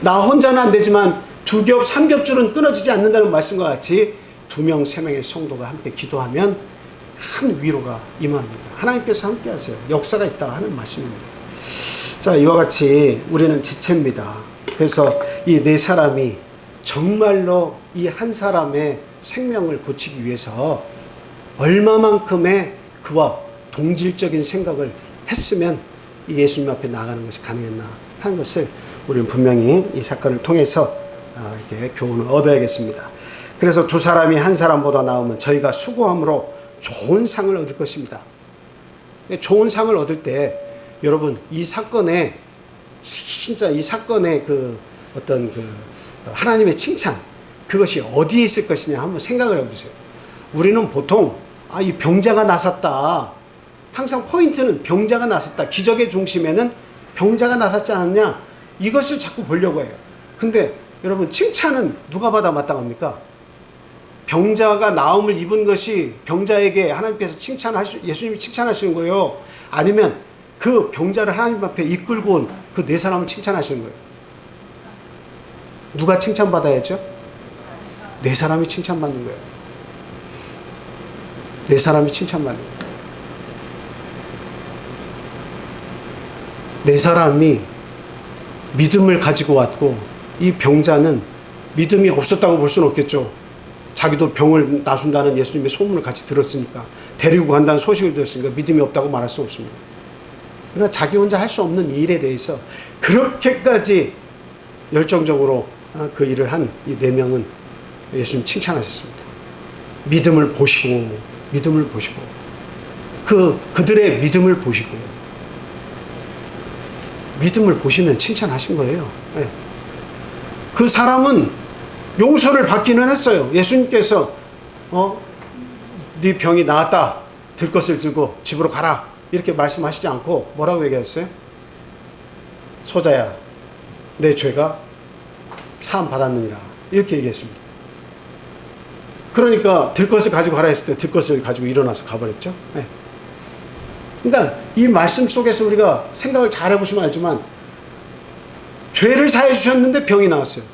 나 혼자는 안 되지만 2겹 3겹줄은 끊어지지 않는다는 말씀과 같이 2명 3명의 성도가 함께 기도하면 큰 위로가 임합니다. 하나님께서 함께 하세요. 역사가 있다 하는 말씀입니다. 자, 이와 같이 우리는 지체입니다. 그래서 이 4사람이 정말로 이 한 사람의 생명을 고치기 위해서 얼마만큼의 그와 동질적인 생각을 했으면 예수님 앞에 나가는 것이 가능했나 하는 것을 우리는 분명히 이 사건을 통해서 이렇게 교훈을 얻어야겠습니다. 그래서 2사람이 한 사람보다 나오면 저희가 수고함으로 좋은 상을 얻을 것입니다. 좋은 상을 얻을 때 여러분 이 사건에 진짜 이 사건의 그 어떤 그 하나님의 칭찬 그것이 어디에 있을 것이냐 한번 생각을 해보세요. 우리는 보통 이 병자가 나섰다. 항상 포인트는 병자가 나섰다. 기적의 중심에는 병자가 나섰지 않았냐 이것을 자꾸 보려고 해요. 근데 여러분 칭찬은 누가 받아 마땅합니까? 병자가 나음을 입은 것이 병자에게 하나님께서 예수님이 칭찬하시는 거예요? 아니면 그 병자를 하나님 앞에 이끌고 온 그 4사람을 칭찬하시는 거예요? 누가 칭찬받아야죠? 4사람이 칭찬받는 거예요. 4사람이 칭찬받는 거예요. 4사람이 믿음을 가지고 왔고 이 병자는 믿음이 없었다고 볼 수는 없겠죠. 자기도 병을 나순다는 예수님의 소문을 같이 들었으니까 데리고 간다는 소식을 들었으니까 믿음이 없다고 말할 수 없습니다. 그러나 자기 혼자 할 수 없는 일에 대해서 그렇게까지 열정적으로 그 일을 한 이 4명은 예수님 칭찬하셨습니다. 믿음을 보시고 그들의 믿음을 보시고 믿음을 보시면 칭찬하신 거예요. 네. 그 사람은 용서를 받기는 했어요. 예수님께서 네 병이 나았다. 들 것을 들고 집으로 가라. 이렇게 말씀하시지 않고 뭐라고 얘기했어요? 소자야, 내 죄가 사함 받았느니라. 이렇게 얘기했습니다. 그러니까 들 것을 가지고 가라 했을 때 들 것을 가지고 일어나서 가버렸죠. 네. 그러니까 이 말씀 속에서 우리가 생각을 잘 해보시면 알지만 죄를 사해 주셨는데 병이 나왔어요.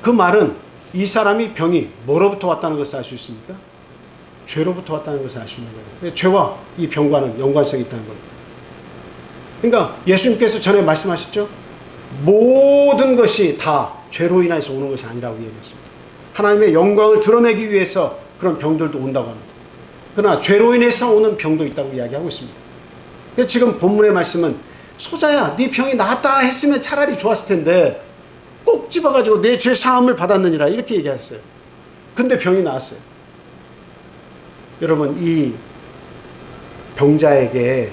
그 말은 이 사람이 병이 뭐로부터 왔다는 것을 알 수 있습니까? 죄로부터 왔다는 것을 알 수 있는 거예요. 죄와 이 병과는 연관성이 있다는 겁니다. 그러니까 예수님께서 전에 말씀하셨죠? 모든 것이 다 죄로 인해서 오는 것이 아니라고 얘기했습니다. 하나님의 영광을 드러내기 위해서 그런 병들도 온다고 합니다. 그러나 죄로 인해서 오는 병도 있다고 이야기하고 있습니다. 지금 본문의 말씀은 소자야 네 병이 나았다 했으면 차라리 좋았을 텐데 꼭 집어가지고 내 죄 사함을 받았느니라 이렇게 얘기했어요. 근데 병이 나았어요. 여러분 이 병자에게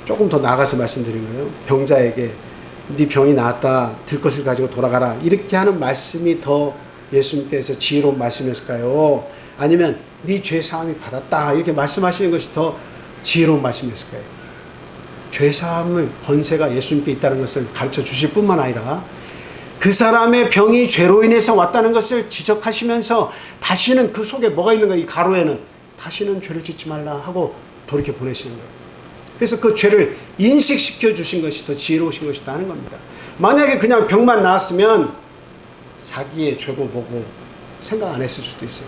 조금 더 나아가서 말씀드린 거예요. 병자에게 네 병이 나았다 들 것을 가지고 돌아가라 이렇게 하는 말씀이 더 예수님께서 지혜로운 말씀이었을까요? 아니면 네 죄 사함이 받았다 이렇게 말씀하시는 것이 더 지혜로운 말씀이었을까요? 죄 사함을 권세가 예수님께 있다는 것을 가르쳐 주실 뿐만 아니라 그 사람의 병이 죄로 인해서 왔다는 것을 지적하시면서 다시는 그 속에 뭐가 있는가 이 가로에는 다시는 죄를 짓지 말라 하고 돌이켜 보내시는 거예요. 그래서 그 죄를 인식시켜 주신 것이 더 지혜로우신 것이다 하는 겁니다. 만약에 그냥 병만 나았으면 자기의 죄고 뭐고 생각 안 했을 수도 있어요.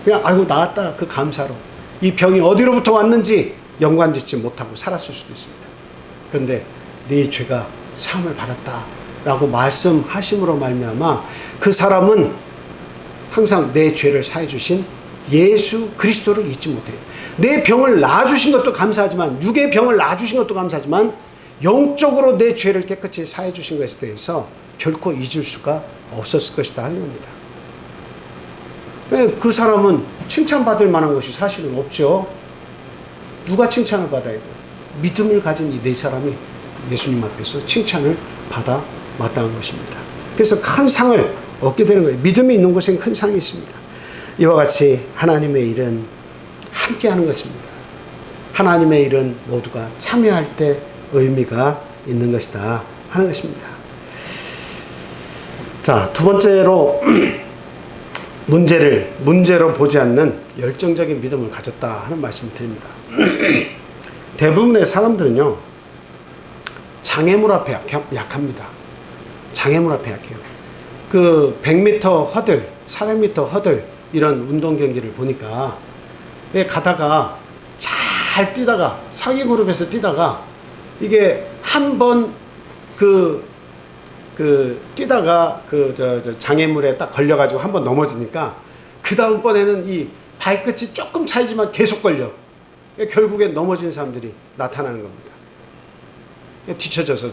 그냥 아이고 나았다 그 감사로 이 병이 어디로부터 왔는지 연관짓지 못하고 살았을 수도 있습니다. 그런데 네 죄가 사함을 받았다 라고 말씀하심으로 말미암아 그 사람은 항상 내 죄를 사해 주신 예수 그리스도를 잊지 못해요. 내 병을 나아주신 것도 감사하지만 육의 병을 나아주신 것도 감사하지만 영적으로 내 죄를 깨끗이 사해 주신 것에 대해서 결코 잊을 수가 없었을 것이다 하는 겁니다. 그 사람은 칭찬받을 만한 것이 사실은 없죠. 누가 칭찬을 받아야 돼요? 믿음을 가진 이 4사람이 예수님 앞에서 칭찬을 받아 마땅한 것입니다. 그래서 큰 상을 얻게 되는 거예요. 믿음이 있는 곳엔 큰 상이 있습니다. 이와 같이 하나님의 일은 함께하는 것입니다. 하나님의 일은 모두가 참여할 때 의미가 있는 것이다 하는 것입니다. 자, 두 번째로 문제로 보지 않는 열정적인 믿음을 가졌다 하는 말씀을 드립니다. 대부분의 사람들은요, 장애물 앞에 약합니다. 장애물 앞에 약해요. 그 100m 허들, 400m 허들 이런 운동 경기를 보니까 가다가 잘 뛰다가 상위 그룹에서 뛰다가 이게 한 번 뛰다가 장애물에 딱 걸려가지고 한 번 넘어지니까 그 다음번에는 이 발끝이 조금 차이지만 계속 걸려. 결국엔 넘어진 사람들이 나타나는 겁니다. 뒤쳐져서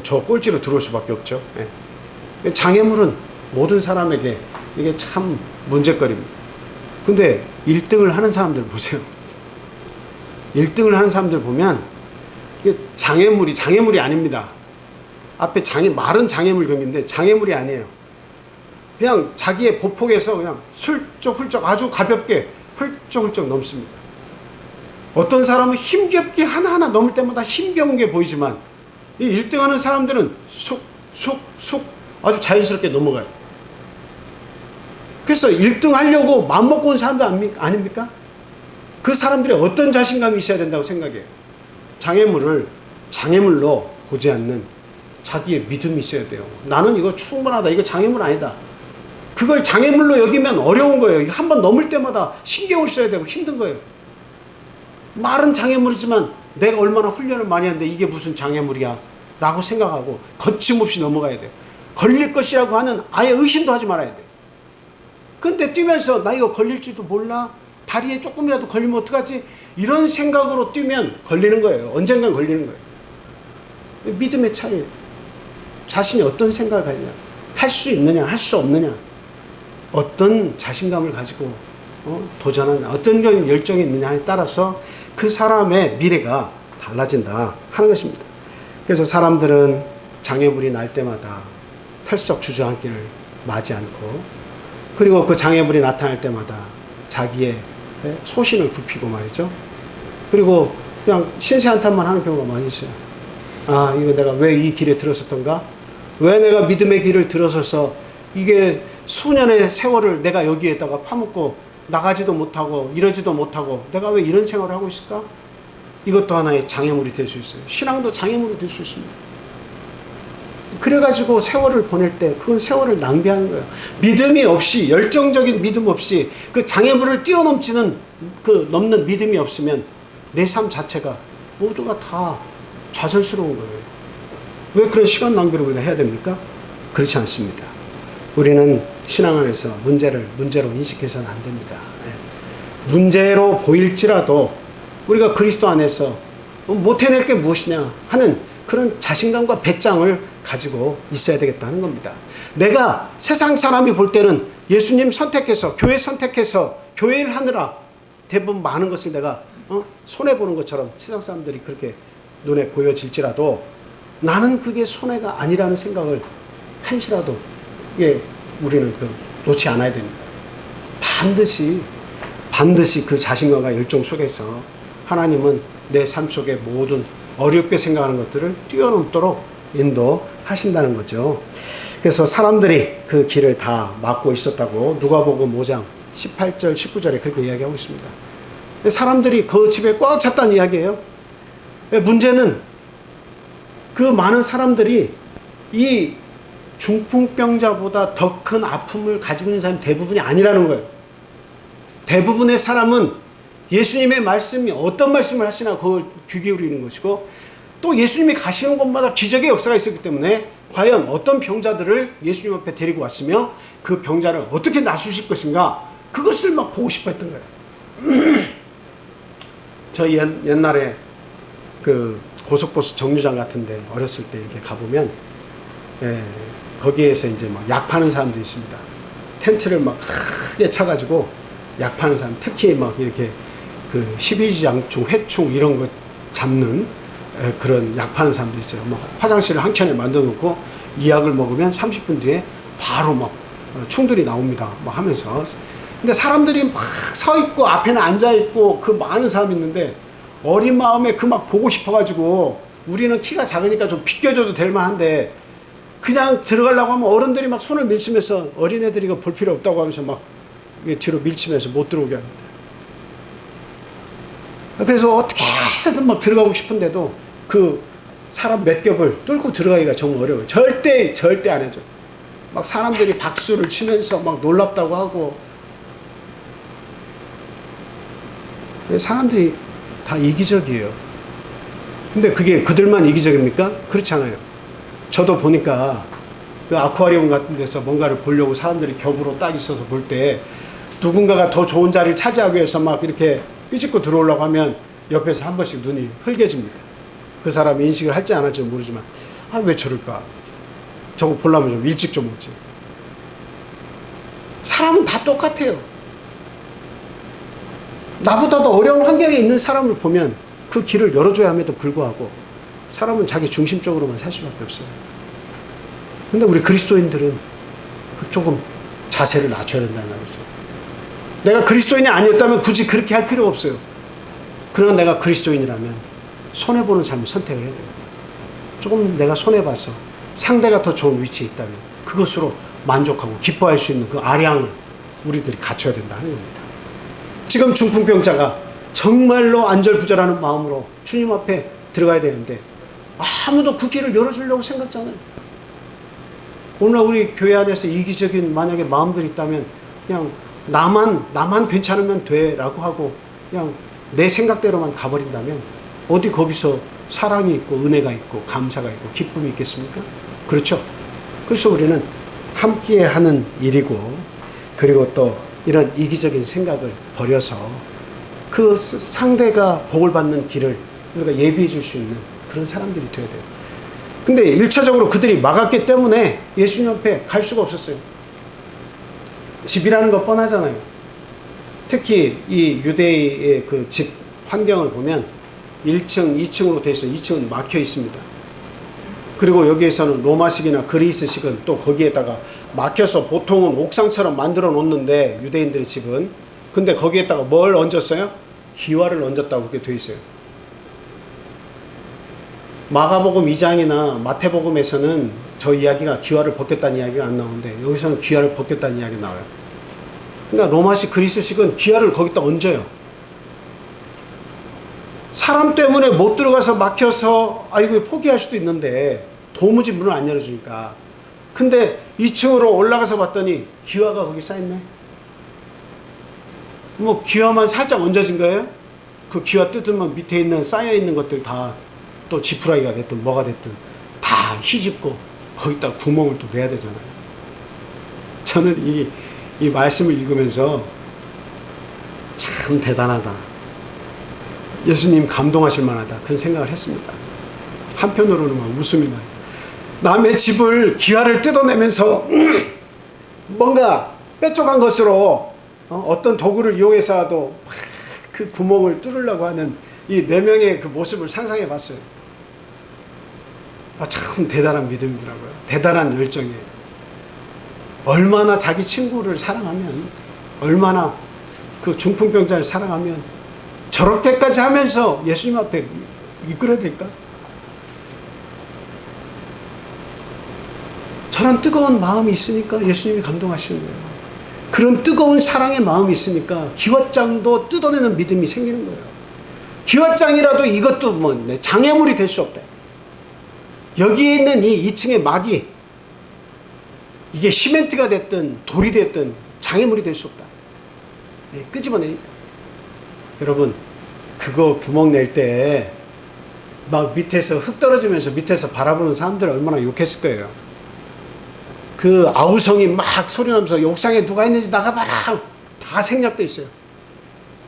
저 꼴찌로 들어올 수밖에 없죠. 장애물은 모든 사람에게 이게 참 문제거리입니다. 근데 1등을 하는 사람들 보세요. 1등을 하는 사람들 보면 이게 장애물이 아닙니다. 앞에 말은 장애물 경기인데 장애물이 아니에요. 그냥 자기의 보폭에서 그냥 훌쩍훌쩍 아주 가볍게 훌쩍훌쩍 넘습니다. 어떤 사람은 힘겹게 하나하나 넘을 때마다 힘겨운 게 보이지만 이 1등 하는 사람들은 쑥 아주 자연스럽게 넘어가요. 그래서 1등 하려고 마음먹고 온 사람들 아닙니까? 그 사람들이 어떤 자신감이 있어야 된다고 생각해요. 장애물을 장애물로 보지 않는 자기의 믿음이 있어야 돼요. 나는 이거 충분하다. 이거 장애물 아니다. 그걸 장애물로 여기면 어려운 거예요. 한 번 넘을 때마다 신경을 써야 되고 힘든 거예요. 말은 장애물이지만 내가 얼마나 훈련을 많이 하는데 이게 무슨 장애물이야 라고 생각하고 거침없이 넘어가야 돼요. 걸릴 것이라고 하는 아예 의심도 하지 말아야 돼요. 근데 뛰면서 나 이거 걸릴지도 몰라, 다리에 조금이라도 걸리면 어떡하지, 이런 생각으로 뛰면 걸리는 거예요. 언젠간 걸리는 거예요. 믿음의 차이예요. 자신이 어떤 생각을 가지냐, 할 수 있느냐 할 수 없느냐, 어떤 자신감을 가지고 도전하는 어떤 열정이 있느냐에 따라서 그 사람의 미래가 달라진다 하는 것입니다. 그래서 사람들은 장애물이 날 때마다 털썩 주저앉기를 마지 않고, 그리고 그 장애물이 나타날 때마다 자기의 소신을 굽히고 말이죠. 그리고 그냥 신세한탄만 하는 경우가 많이 있어요. 아, 이거 내가 왜 이 길에 들어섰던가? 왜 내가 믿음의 길을 들어서서 이게 수년의 세월을 내가 여기에다가 파묻고 나가지도 못하고 이러지도 못하고 내가 왜 이런 생활을 하고 있을까? 이것도 하나의 장애물이 될 수 있어요. 신앙도 장애물이 될 수 있습니다. 그래가지고 세월을 보낼 때 그건 세월을 낭비하는 거예요. 믿음이 없이, 열정적인 믿음 없이 그 장애물을 뛰어넘치는 넘는 믿음이 없으면 내 삶 자체가 모두가 다 좌절스러운 거예요. 왜 그런 시간 낭비를 우리가 해야 됩니까? 그렇지 않습니다. 우리는 신앙 안에서 문제를 문제로 인식해서는 안 됩니다. 문제로 보일지라도 우리가 그리스도 안에서 못 해낼 게 무엇이냐 하는 그런 자신감과 배짱을 가지고 있어야 되겠다는 겁니다. 내가 세상 사람이 볼 때는 예수님 선택해서, 교회 선택해서 교회를 하느라 대부분 많은 것을 내가 손해보는 것처럼 세상 사람들이 그렇게 눈에 보여질지라도 나는 그게 손해가 아니라는 생각을 한시라도 우리는 놓지 않아야 됩니다. 반드시 그 자신감과 열정 속에서 하나님은 내 삶 속의 모든 어렵게 생각하는 것들을 뛰어넘도록 인도하신다는 거죠. 그래서 사람들이 그 길을 다 막고 있었다고 누가복음 5장 18절 19절에 그렇게 이야기하고 있습니다. 사람들이 그 집에 꽉 찼다는 이야기예요. 문제는 그 많은 사람들이 이 중풍병자보다 더 큰 아픔을 가지고 있는 사람이 대부분이 아니라는 거예요. 대부분의 사람은 예수님의 말씀이 어떤 말씀을 하시나 그걸 귀 기울이는 것이고, 또 예수님이 가시는 곳마다 기적의 역사가 있었기 때문에 과연 어떤 병자들을 예수님 앞에 데리고 왔으며 그 병자를 어떻게 나수실 것인가, 그것을 막 보고 싶어 했던 거예요. 저 옛날에 그 고속버스 정류장 같은데 어렸을 때 이렇게 가보면 거기에서 이제 막 약 파는 사람도 있습니다. 텐트를 막 크게 쳐가지고 약 파는 사람, 특히 막 이렇게 그 12지장충, 회충 이런 거 잡는 그런 약 파는 사람도 있어요. 막 화장실을 한 켠에 만들어 놓고 이 약을 먹으면 30분 뒤에 바로 막 충들이 나옵니다. 막 하면서. 근데 사람들이 막 서 있고 앞에는 앉아 있고 그 많은 사람이 있는데 어린 마음에 그 막 보고 싶어가지고 우리는 키가 작으니까 좀 비껴줘도 될 만한데 그냥 들어가려고 하면 어른들이 막 손을 밀치면서 어린애들이 이거 볼 필요 없다고 하면서 막 뒤로 밀치면서 못 들어오게 합니다. 그래서 어떻게 해서든 막 들어가고 싶은데도 그 사람 몇 겹을 뚫고 들어가기가 정말 어려워요. 절대 안 해줘. 막 사람들이 박수를 치면서 막 놀랍다고 하고, 사람들이 다 이기적이에요. 근데 그게 그들만 이기적입니까? 그렇지 않아요. 저도 보니까 그 아쿠아리움 같은 데서 뭔가를 보려고 사람들이 겹으로 딱 있어서 볼 때 누군가가 더 좋은 자리를 차지하기 위해서 막 이렇게 삐집고 들어오려고 하면 옆에서 한 번씩 눈이 흘겨집니다. 그 사람이 인식을 할지 안 할지 모르지만, 아, 왜 저럴까? 저거 보려면 좀 일찍 좀 오지. 사람은 다 똑같아요. 나보다도 어려운 환경에 있는 사람을 보면 그 길을 열어줘야 함에도 불구하고 사람은 자기 중심적으로만 살 수밖에 없어요. 근데 우리 그리스도인들은 조금 자세를 낮춰야 된다는 말이죠. 내가 그리스도인이 아니었다면 굳이 그렇게 할 필요가 없어요. 그러나 내가 그리스도인이라면 손해보는 삶을 선택을 해야 됩니다. 조금 내가 손해봐서 상대가 더 좋은 위치에 있다면 그것으로 만족하고 기뻐할 수 있는 그 아량을 우리들이 갖춰야 된다 하는 겁니다. 지금 중풍병자가 정말로 안절부절하는 마음으로 주님 앞에 들어가야 되는데 아무도 그 길을 열어주려고 생각지 않아요. 오늘 우리 교회 안에서 이기적인 만약에 마음들이 있다면 그냥 나만 괜찮으면 돼 라고 하고 그냥 내 생각대로만 가버린다면 어디 거기서 사랑이 있고 은혜가 있고 감사가 있고 기쁨이 있겠습니까? 그렇죠? 그래서 우리는 함께 하는 일이고, 그리고 또 이런 이기적인 생각을 버려서 그 상대가 복을 받는 길을 우리가 예비해 줄 수 있는 그런 사람들이 되어야 돼요. 근데 1차적으로 그들이 막았기 때문에 예수님 앞에 갈 수가 없었어요. 집이라는 거 뻔하잖아요. 특히 이 유대의 그 집 환경을 보면 1층, 2층으로 되어 있어요. 2층은 막혀 있습니다. 그리고 여기에서는 로마식이나 그리스식은 또 거기에다가 막혀서 보통은 옥상처럼 만들어 놓는데 유대인들의 집은, 근데 거기에다가 뭘 얹었어요? 기와를 얹었다고 그렇게 되어 있어요. 마가복음 2장이나 마태복음에서는 저 이야기가 기와를 벗겼다는 이야기가 안 나오는데 여기서는 기와를 벗겼다는 이야기가 나와요. 그러니까 로마식 그리스식은 기와를 거기다 얹어요. 사람 때문에 못 들어가서 막혀서 아이고 포기할 수도 있는데 도무지 문을 안 열어주니까. 근데 2층으로 올라가서 봤더니 기와가 거기 쌓였네. 뭐 기와만 살짝 얹어진 거예요? 그 기와 뜯으면 밑에 있는 쌓여있는 것들 다 또 지푸라기가 됐든 뭐가 됐든 다 휘집고 거기다 구멍을 또 내야 되잖아요. 저는 이 말씀을 읽으면서 참 대단하다, 예수님 감동하실 만하다 그런 생각을 했습니다. 한편으로는 막 웃음이 나요. 남의 집을 기와를 뜯어내면서 뭔가 빼쪽한 것으로 어떤 도구를 이용해서라도 그 구멍을 뚫으려고 하는 이 4명의 그 모습을 상상해 봤어요. 참 대단한 믿음이더라고요. 대단한 열정이에요. 얼마나 자기 친구를 사랑하면, 얼마나 그 중풍병자를 사랑하면 저렇게까지 하면서 예수님 앞에 이끌어야 될까? 저런 뜨거운 마음이 있으니까 예수님이 감동하시는 거예요. 그런 뜨거운 사랑의 마음이 있으니까 기왓장도 뜯어내는 믿음이 생기는 거예요. 기왓장이라도 이것도 뭐 장애물이 될 수 없다. 여기에 있는 이 2층의 막이 이게 시멘트가 됐든 돌이 됐든 장애물이 될 수 없다. 끄집어내리자. 여러분, 그거 구멍 낼 때 막 밑에서 흙 떨어지면서 밑에서 바라보는 사람들 얼마나 욕했을 거예요. 그 아우성이 막 소리 나면서 옥상에 누가 있는지 나가봐라. 다 생략돼 있어요.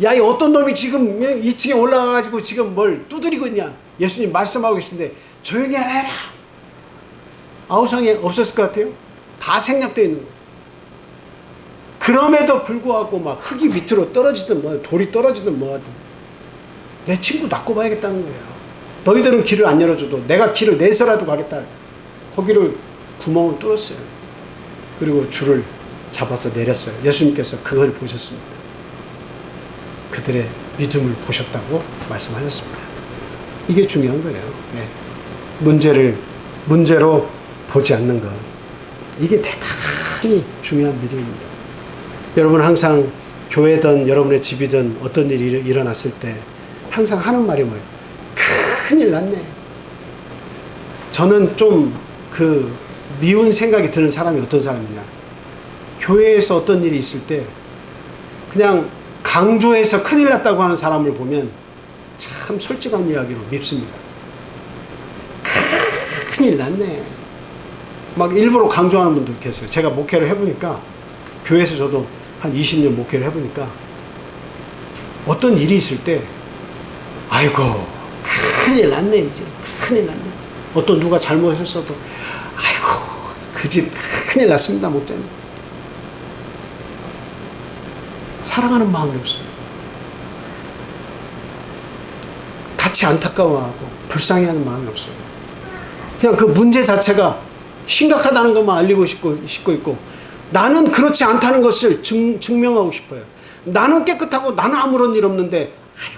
야, 이 어떤 놈이 지금 2층에 올라가가지고 지금 뭘 두드리고 있냐. 예수님 말씀하고 계신데 조용히 하라. 아우성에 없었을 것 같아요. 다 생략돼 있는 거예요. 그럼에도 불구하고 막 흙이 밑으로 떨어지든 뭐 돌이 떨어지든 뭐하든 내 친구 놔고 봐야겠다는 거예요. 너희들은 길을 안 열어줘도 내가 길을 내서라도 가겠다. 거기를 구멍을 뚫었어요. 그리고 줄을 잡아서 내렸어요. 예수님께서 그걸 보셨습니다. 그들의 믿음을 보셨다고 말씀하셨습니다. 이게 중요한 거예요. 네. 문제로 보지 않는 것. 이게 대단히 중요한 믿음입니다. 여러분 항상 교회든 여러분의 집이든 어떤 일이 일어났을 때 항상 하는 말이 뭐예요? 큰일 났네. 저는 좀 미운 생각이 드는 사람이 어떤 사람이냐. 교회에서 어떤 일이 있을 때 그냥 강조해서 큰일 났다고 하는 사람을 보면 참 솔직한 이야기로 밉습니다. 큰일 났네. 막 일부러 강조하는 분도 계세요. 제가 목회를 해보니까 교회에서 저도 한 20년 목회를 해보니까 어떤 일이 있을 때 아이고 큰일 났네 이제 큰일 났네. 어떤 누가 잘못했어도 아이고 그 집 큰일 났습니다 목자님. 사랑하는 마음이 없어요. 같이 안타까워하고 불쌍해하는 마음이 없어요. 그냥 그 문제 자체가 심각하다는 것만 알리고 싶고 있고 나는 그렇지 않다는 것을 증명하고 싶어요. 나는 깨끗하고 나는 아무런 일 없는데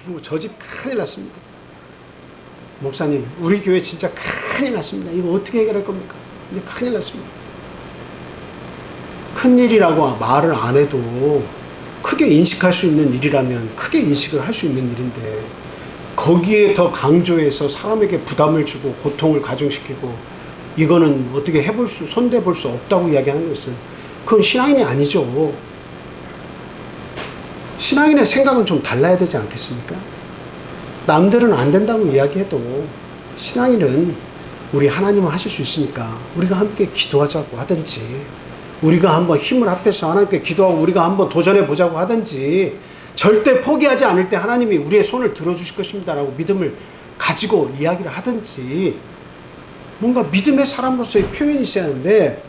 아이고 저 집 큰일 났습니다. 목사님 우리 교회 진짜 큰일 났습니다. 이거 어떻게 해결할 겁니까? 이제 큰일 났습니다. 큰일이라고 말을 안 해도 크게 인식할 수 있는 일이라면 크게 인식을 할 수 있는 일인데 거기에 더 강조해서 사람에게 부담을 주고 고통을 가중시키고 이거는 어떻게 손대볼 수 없다고 이야기하는 것은 그건 신앙인이 아니죠. 신앙인의 생각은 좀 달라야 되지 않겠습니까? 남들은 안 된다고 이야기해도 신앙인은 우리 하나님은 하실 수 있으니까 우리가 함께 기도하자고 하든지 우리가 한번 힘을 합해서 하나님께 기도하고 우리가 한번 도전해 보자고 하든지 절대 포기하지 않을 때 하나님이 우리의 손을 들어주실 것입니다 라고 믿음을 가지고 이야기를 하든지 뭔가 믿음의 사람으로서의 표현이 있어야 하는데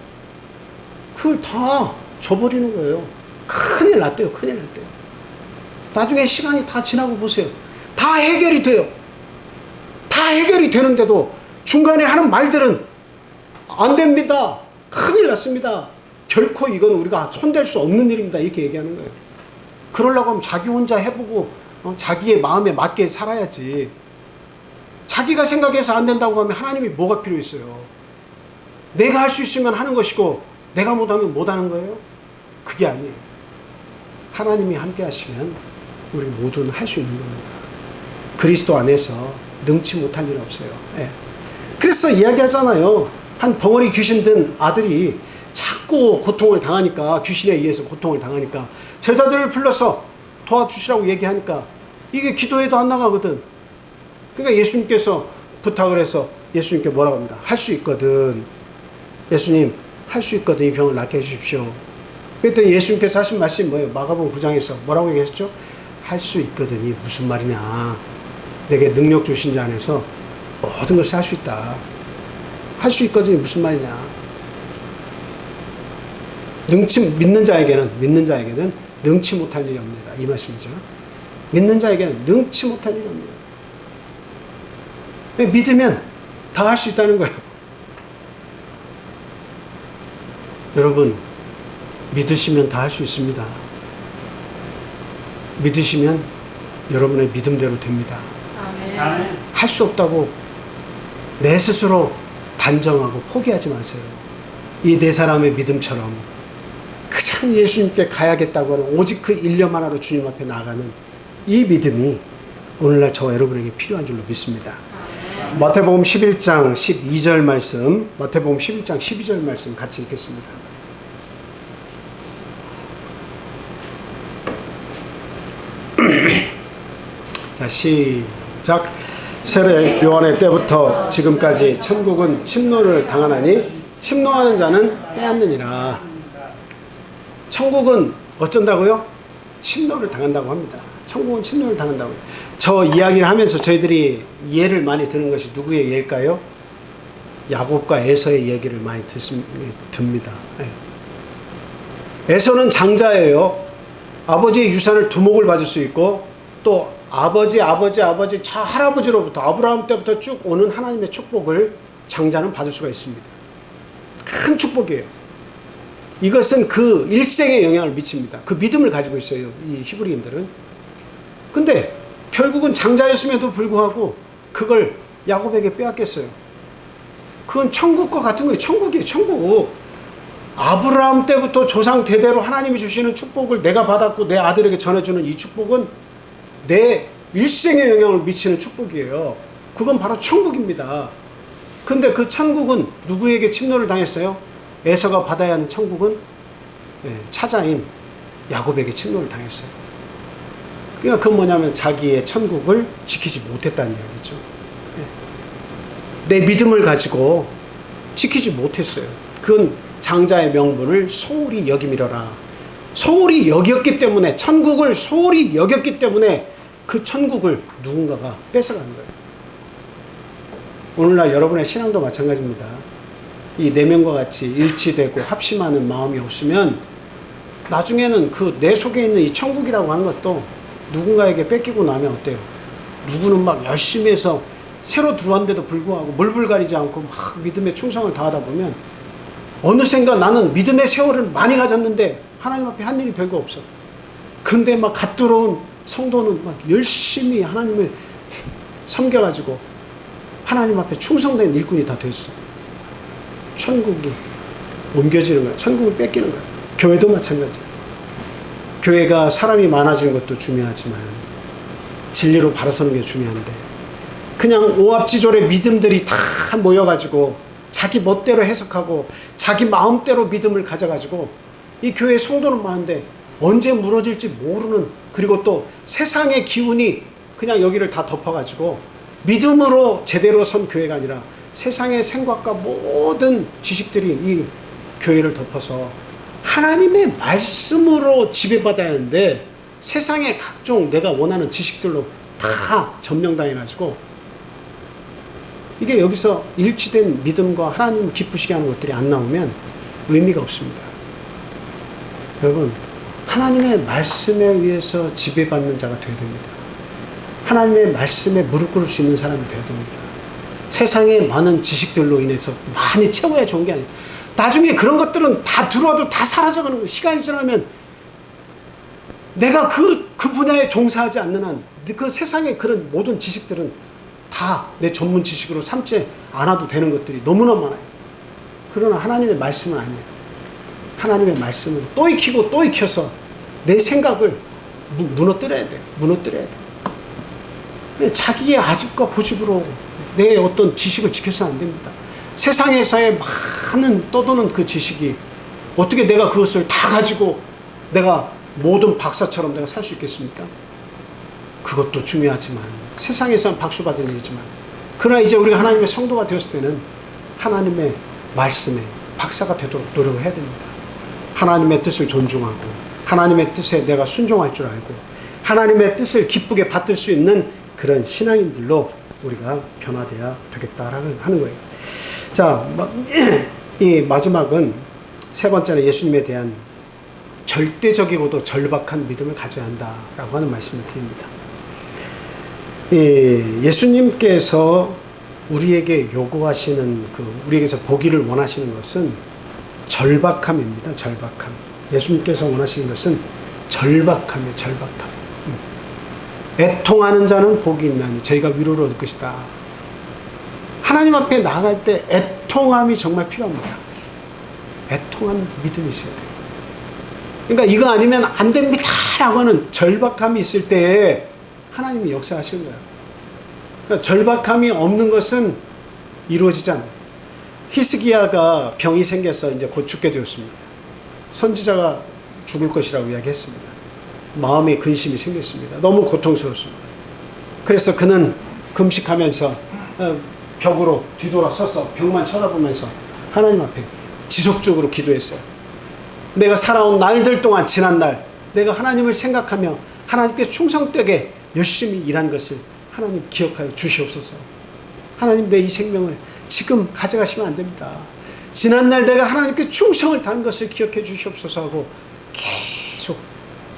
그걸 다 줘버리는 거예요. 큰일 났대요. 큰일 났대요. 나중에 시간이 다 지나고 보세요. 다 해결이 돼요. 다 해결이 되는데도 중간에 하는 말들은 안 됩니다. 큰일 났습니다. 결코 이건 우리가 손댈 수 없는 일입니다. 이렇게 얘기하는 거예요. 그러려고 하면 자기 혼자 해보고 자기의 마음에 맞게 살아야지. 자기가 생각해서 안 된다고 하면 하나님이 뭐가 필요 있어요? 내가 할 수 있으면 하는 것이고 내가 못하면 못하는 거예요? 그게 아니에요. 하나님이 함께 하시면 우리 모두는 할 수 있는 겁니다. 그리스도 안에서 능치 못할 일 없어요. 예. 그래서 이야기하잖아요. 한 벙어리 귀신 든 아들이 자꾸 고통을 당하니까 귀신에 의해서 고통을 당하니까 제자들을 불러서 도와주시라고 얘기하니까 이게 기도해도 안 나가거든. 그러니까 예수님께서 부탁을 해서 예수님께 뭐라고 합니까? 할 수 있거든. 예수님 할 수 있거든. 이 병을 낫게 해주십시오. 그랬더니 예수님께서 하신 말씀이 뭐예요? 마가복음 9장에서 뭐라고 얘기하셨죠? 할 수 있거든이 무슨 말이냐. 내게 능력 주신 자 안에서 모든 것을 할 수 있다. 할 수 있거든이 무슨 말이냐. 믿는 자에게는 능치 못할 일이 없느니라. 이 말씀이죠. 믿는 자에게는 능치 못할 일이 없느니라. 믿으면 다 할 수 있다는 거예요. 여러분, 믿으시면 다 할 수 있습니다. 믿으시면 여러분의 믿음대로 됩니다. 할 수 없다고 내 스스로 단정하고 포기하지 마세요. 이 네 사람의 믿음처럼 그냥 예수님께 가야겠다고 하는 오직 그 일념 하나로 주님 앞에 나가는 이 믿음이 오늘날 저와 여러분에게 필요한 줄로 믿습니다. 마태복음 11장 12절 말씀, 마태복음 11장 12절 말씀 같이 읽겠습니다. 자, 시작. 세례 요한의 때부터 지금까지 천국은 침노를 당하나니 침노하는 자는 빼앗느니라. 천국은 어쩐다고요? 침노를 당한다고 합니다. 천국은 침노를 당한다고요. 저 이야기를 하면서 저희들이 예를 많이 드는 것이 누구의 예일까요? 야곱과 에서의 얘기를 많이 듭니다. 에서는 장자예요. 아버지의 유산을 두목을 받을 수 있고 또 아버지 차 할아버지로부터 아브라함 때부터 쭉 오는 하나님의 축복을 장자는 받을 수가 있습니다. 큰 축복이에요. 이것은 그 일생에 영향을 미칩니다. 그 믿음을 가지고 있어요. 이 히브리인들은. 근데 결국은 장자였음에도 불구하고 그걸 야곱에게 빼앗겼어요. 그건 천국과 같은 거예요. 천국이에요. 천국. 아브라함 때부터 조상 대대로 하나님이 주시는 축복을 내가 받았고 내 아들에게 전해주는 이 축복은 내 일생에 영향을 미치는 축복이에요. 그건 바로 천국입니다. 근데 그 천국은 누구에게 침노를 당했어요? 에서가 받아야 하는 천국은 차자인 야곱에게 침노를 당했어요. 그러니까 그건 뭐냐면 자기의 천국을 지키지 못했다는 이야기죠. 내 믿음을 가지고 지키지 못했어요. 그건 장자의 명분을 소홀히 여김이러라. 소홀히 여겼기 때문에, 천국을 소홀히 여겼기 때문에 그 천국을 누군가가 뺏어가는 거예요. 오늘날 여러분의 신앙도 마찬가지입니다. 이 내면과 같이 일치되고 합심하는 마음이 없으면 나중에는 그 내 속에 있는 이 천국이라고 하는 것도 누군가에게 뺏기고 나면 어때요? 누구는 막 열심히 해서 새로 들어왔는데도 불구하고 물불 가리지 않고 막 믿음에 충성을 다하다 보면 어느샌가 나는 믿음의 세월을 많이 가졌는데 하나님 앞에 한 일이 별거 없어. 근데 막 갓 들어온 성도는 막 열심히 하나님을 섬겨가지고 하나님 앞에 충성된 일꾼이 다 됐어. 천국이 옮겨지는 거야. 천국을 뺏기는 거야. 교회도 마찬가지야. 교회가 사람이 많아지는 것도 중요하지만 진리로 바로 서는 게 중요한데 그냥 오합지졸의 믿음들이 다 모여가지고 자기 멋대로 해석하고 자기 마음대로 믿음을 가져가지고 이 교회에 성도는 많은데 언제 무너질지 모르는, 그리고 또 세상의 기운이 그냥 여기를 다 덮어가지고 믿음으로 제대로 선 교회가 아니라 세상의 생각과 모든 지식들이 이 교회를 덮어서 하나님의 말씀으로 지배받아야 하는데 세상의 각종 내가 원하는 지식들로 다 점령당해가지고 이게 여기서 일치된 믿음과 하나님 기쁘시게 하는 것들이 안 나오면 의미가 없습니다. 여러분, 하나님의 말씀에 의해서 지배받는 자가 되어야 됩니다. 하나님의 말씀에 무릎 꿇을 수 있는 사람이 되어야 됩니다. 세상의 많은 지식들로 인해서 많이 채워야 좋은 게 아니에요. 나중에 그런 것들은 다 들어와도 다 사라져가는 거예요. 시간이 지나면 내가 그 분야에 종사하지 않는 한 그 세상의 그런 모든 지식들은 다 내 전문 지식으로 삼지 않아도 되는 것들이 너무나 많아요. 그러나 하나님의 말씀은 아니에요. 하나님의 말씀은 또 익히고 또 익혀서 내 생각을 무너뜨려야 돼요. 무너뜨려야 돼요. 자기의 아집과 고집으로 내 어떤 지식을 지켜서는 안 됩니다. 세상에서의 많은 떠도는 그 지식이 어떻게 내가 그것을 다 가지고 내가 모든 박사처럼 내가 살 수 있겠습니까? 그것도 중요하지만 세상에서는 박수 받을 일이지만 그러나 이제 우리가 하나님의 성도가 되었을 때는 하나님의 말씀에 박사가 되도록 노력을 해야 됩니다. 하나님의 뜻을 존중하고 하나님의 뜻에 내가 순종할 줄 알고 하나님의 뜻을 기쁘게 받들 수 있는 그런 신앙인들로 우리가 변화되어야 되겠다라는 하는 거예요. 자, 이 마지막은 세 번째는 예수님에 대한 절대적이고도 절박한 믿음을 가져야 한다라고 하는 말씀을 드립니다. 예수님께서 우리에게 요구하시는 우리에게서 보기를 원하시는 것은 절박함입니다. 절박함. 예수님께서 원하시는 것은 절박함이에요. 절박함. 애통하는 자는 복이 있나니 저희가 위로를 얻을 것이다. 하나님 앞에 나아갈 때 애통함이 정말 필요합니다. 애통한 믿음이 있어야 돼요. 그러니까 이거 아니면 안 됩니다 라고 하는 절박함이 있을 때에 하나님이 역사하시는 거예요. 그러니까 절박함이 없는 것은 이루어지지 않아요. 히스기야가 병이 생겨서 이제 곧 죽게 되었습니다. 선지자가 죽을 것이라고 이야기했습니다. 마음에 근심이 생겼습니다. 너무 고통스럽습니다. 그래서 그는 금식하면서 벽으로 뒤돌아서서 벽만 쳐다보면서 하나님 앞에 지속적으로 기도했어요. 내가 살아온 날들 동안 지난 날 내가 하나님을 생각하며 하나님께 충성되게 열심히 일한 것을 하나님 기억하여 주시옵소서. 하나님, 내 이 생명을 지금 가져가시면 안 됩니다. 지난날 내가 하나님께 충성을 다한 것을 기억해 주시옵소서 하고 계속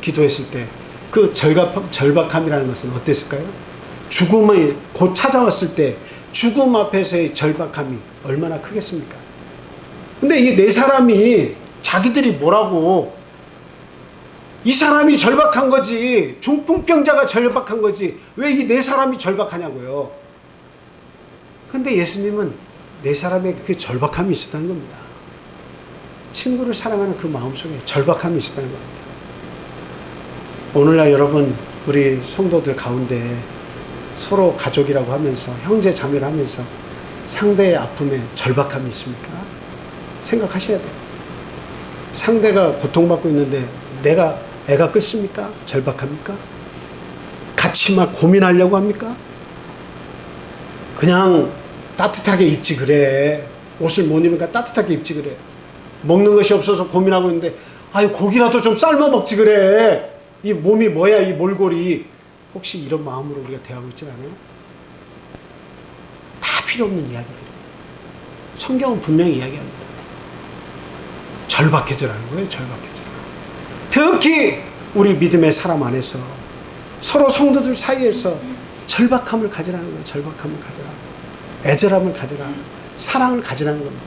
기도했을 때 그 절박함이라는 것은 어땠을까요? 죽음이 곧 찾아왔을 때 죽음 앞에서의 절박함이 얼마나 크겠습니까? 근데 이 네 사람이 자기들이 뭐라고, 이 사람이 절박한 거지, 중풍병자가 절박한 거지, 왜 이 네 사람이 절박하냐고요. 근데 예수님은 내 사람에게 그 절박함이 있었다는 겁니다. 친구를 사랑하는 그 마음속에 절박함이 있었다는 겁니다. 오늘날 여러분, 우리 성도들 가운데 서로 가족이라고 하면서 형제 자매를 하면서 상대의 아픔에 절박함이 있습니까? 생각하셔야 돼요. 상대가 고통받고 있는데 내가 애가 끓습니까? 절박합니까? 같이 막 고민하려고 합니까? 그냥 따뜻하게 입지 그래. 옷을 못 입으니까 따뜻하게 입지 그래. 먹는 것이 없어서 고민하고 있는데 아유 고기라도 좀 삶아 먹지 그래. 이 몸이 뭐야 이 몰골이. 혹시 이런 마음으로 우리가 대하고 있지 않아요? 다 필요 없는 이야기들. 성경은 분명히 이야기합니다. 절박해져라는 거예요. 절박해져라. 특히 우리 믿음의 사람 안에서 서로 성도들 사이에서 절박함을 가지라는 거예요. 절박함을 가지라. 애절함을 가지라. 사랑을 가지라는 겁니다.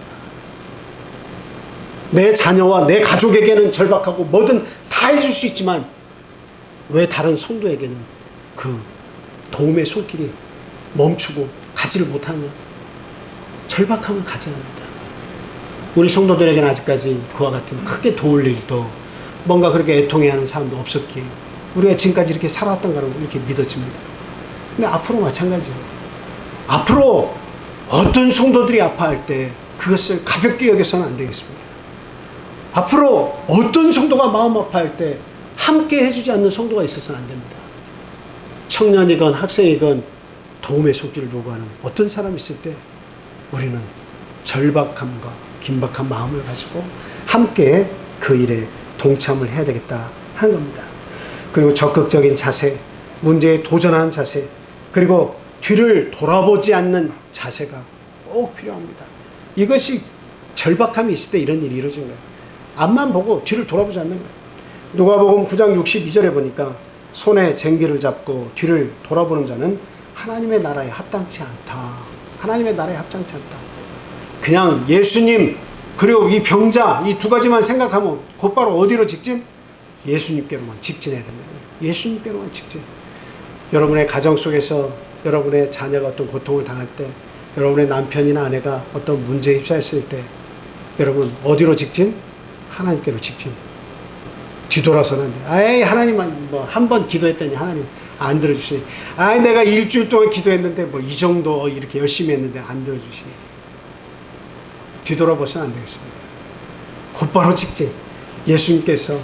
내 자녀와 내 가족에게는 절박하고 뭐든 다 해줄 수 있지만 왜 다른 성도에게는 그 도움의 손길이 멈추고 가지를 못하냐? 절박함을 가져야 합니다. 우리 성도들에게는 아직까지 그와 같은 크게 도울 일도 뭔가 그렇게 애통해하는 사람도 없었기에 우리가 지금까지 이렇게 살아왔던 거라고 이렇게 믿어집니다. 근데 앞으로 마찬가지예요. 앞으로 어떤 성도들이 아파할 때 그것을 가볍게 여겨서는 안 되겠습니다. 앞으로 어떤 성도가 마음 아파할 때 함께 해주지 않는 성도가 있어서는 안 됩니다. 청년이건 학생이건 도움의 손길을 요구하는 어떤 사람이 있을 때 우리는 절박함과 긴박한 마음을 가지고 함께 그 일에 동참을 해야 되겠다 하는 겁니다. 그리고 적극적인 자세, 문제에 도전하는 자세, 그리고 뒤를 돌아보지 않는 자세가 꼭 필요합니다. 이것이 절박함이 있을 때 이런 일이 이루어진 거예요. 앞만 보고 뒤를 돌아보지 않는 거예요. 누가복음 9장 62절에 보니까 손에 쟁기를 잡고 뒤를 돌아보는 자는 하나님의 나라에 합당치 않다. 하나님의 나라에 합당치 않다. 그냥 예수님 그리고 이 병자 이 두 가지만 생각하면 곧바로 어디로 직진? 예수님께로만 직진해야 됩니다. 예수님께로만 직진. 여러분의 가정 속에서 여러분의 자녀가 어떤 고통을 당할 때, 여러분의 남편이나 아내가 어떤 문제에 휩싸였을 때 여러분 어디로 직진? 하나님께로 직진. 뒤돌아서는 안 돼. 아이 하나님만 뭐 한 번 기도했더니 하나님 안 들어주시니. 아이 내가 일주일 동안 기도했는데 뭐 이 정도 이렇게 열심히 했는데 안 들어주시니. 뒤돌아보서는 안 되겠습니다. 곧바로 직진. 예수님께서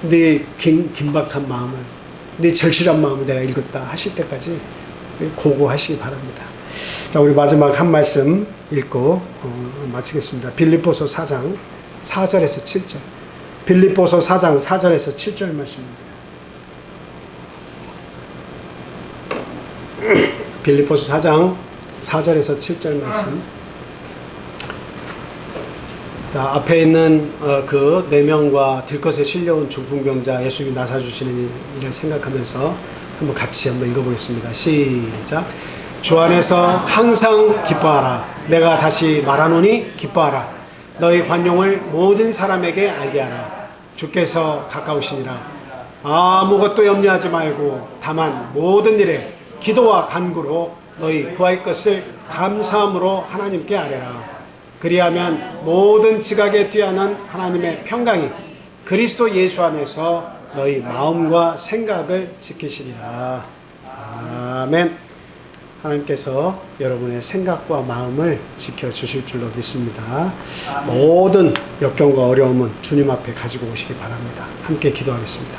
네 긴박한 마음을, 네 절실한 마음을 내가 읽었다 하실 때까지 고고하시기 바랍니다. 자, 우리 마지막 한 말씀 읽고 마치겠습니다. 빌립보서 4장 4절에서 7절. 빌립보서 4장 4절에서 7절 말씀입니다. 빌립보서 4장 4절에서 7절 말씀. 자, 앞에 있는 그 4명과 들것에 실려온 중풍병자 예수님이 나사주시는 일을 생각하면서 한번 같이 한번 읽어보겠습니다. 시작. 주 안에서 항상 기뻐하라. 내가 다시 말하노니 기뻐하라. 너희 관용을 모든 사람에게 알게 하라. 주께서 가까우시니라. 아무것도 염려하지 말고 다만 모든 일에 기도와 간구로 너희 구할 것을 감사함으로 하나님께 아뢰라. 그리하면 모든 지각에 뛰어난 하나님의 평강이 그리스도 예수 안에서 너희 마음과 생각을 지키시리라. 아멘. 하나님께서 여러분의 생각과 마음을 지켜주실 줄로 믿습니다. 모든 역경과 어려움은 주님 앞에 가지고 오시기 바랍니다. 함께 기도하겠습니다.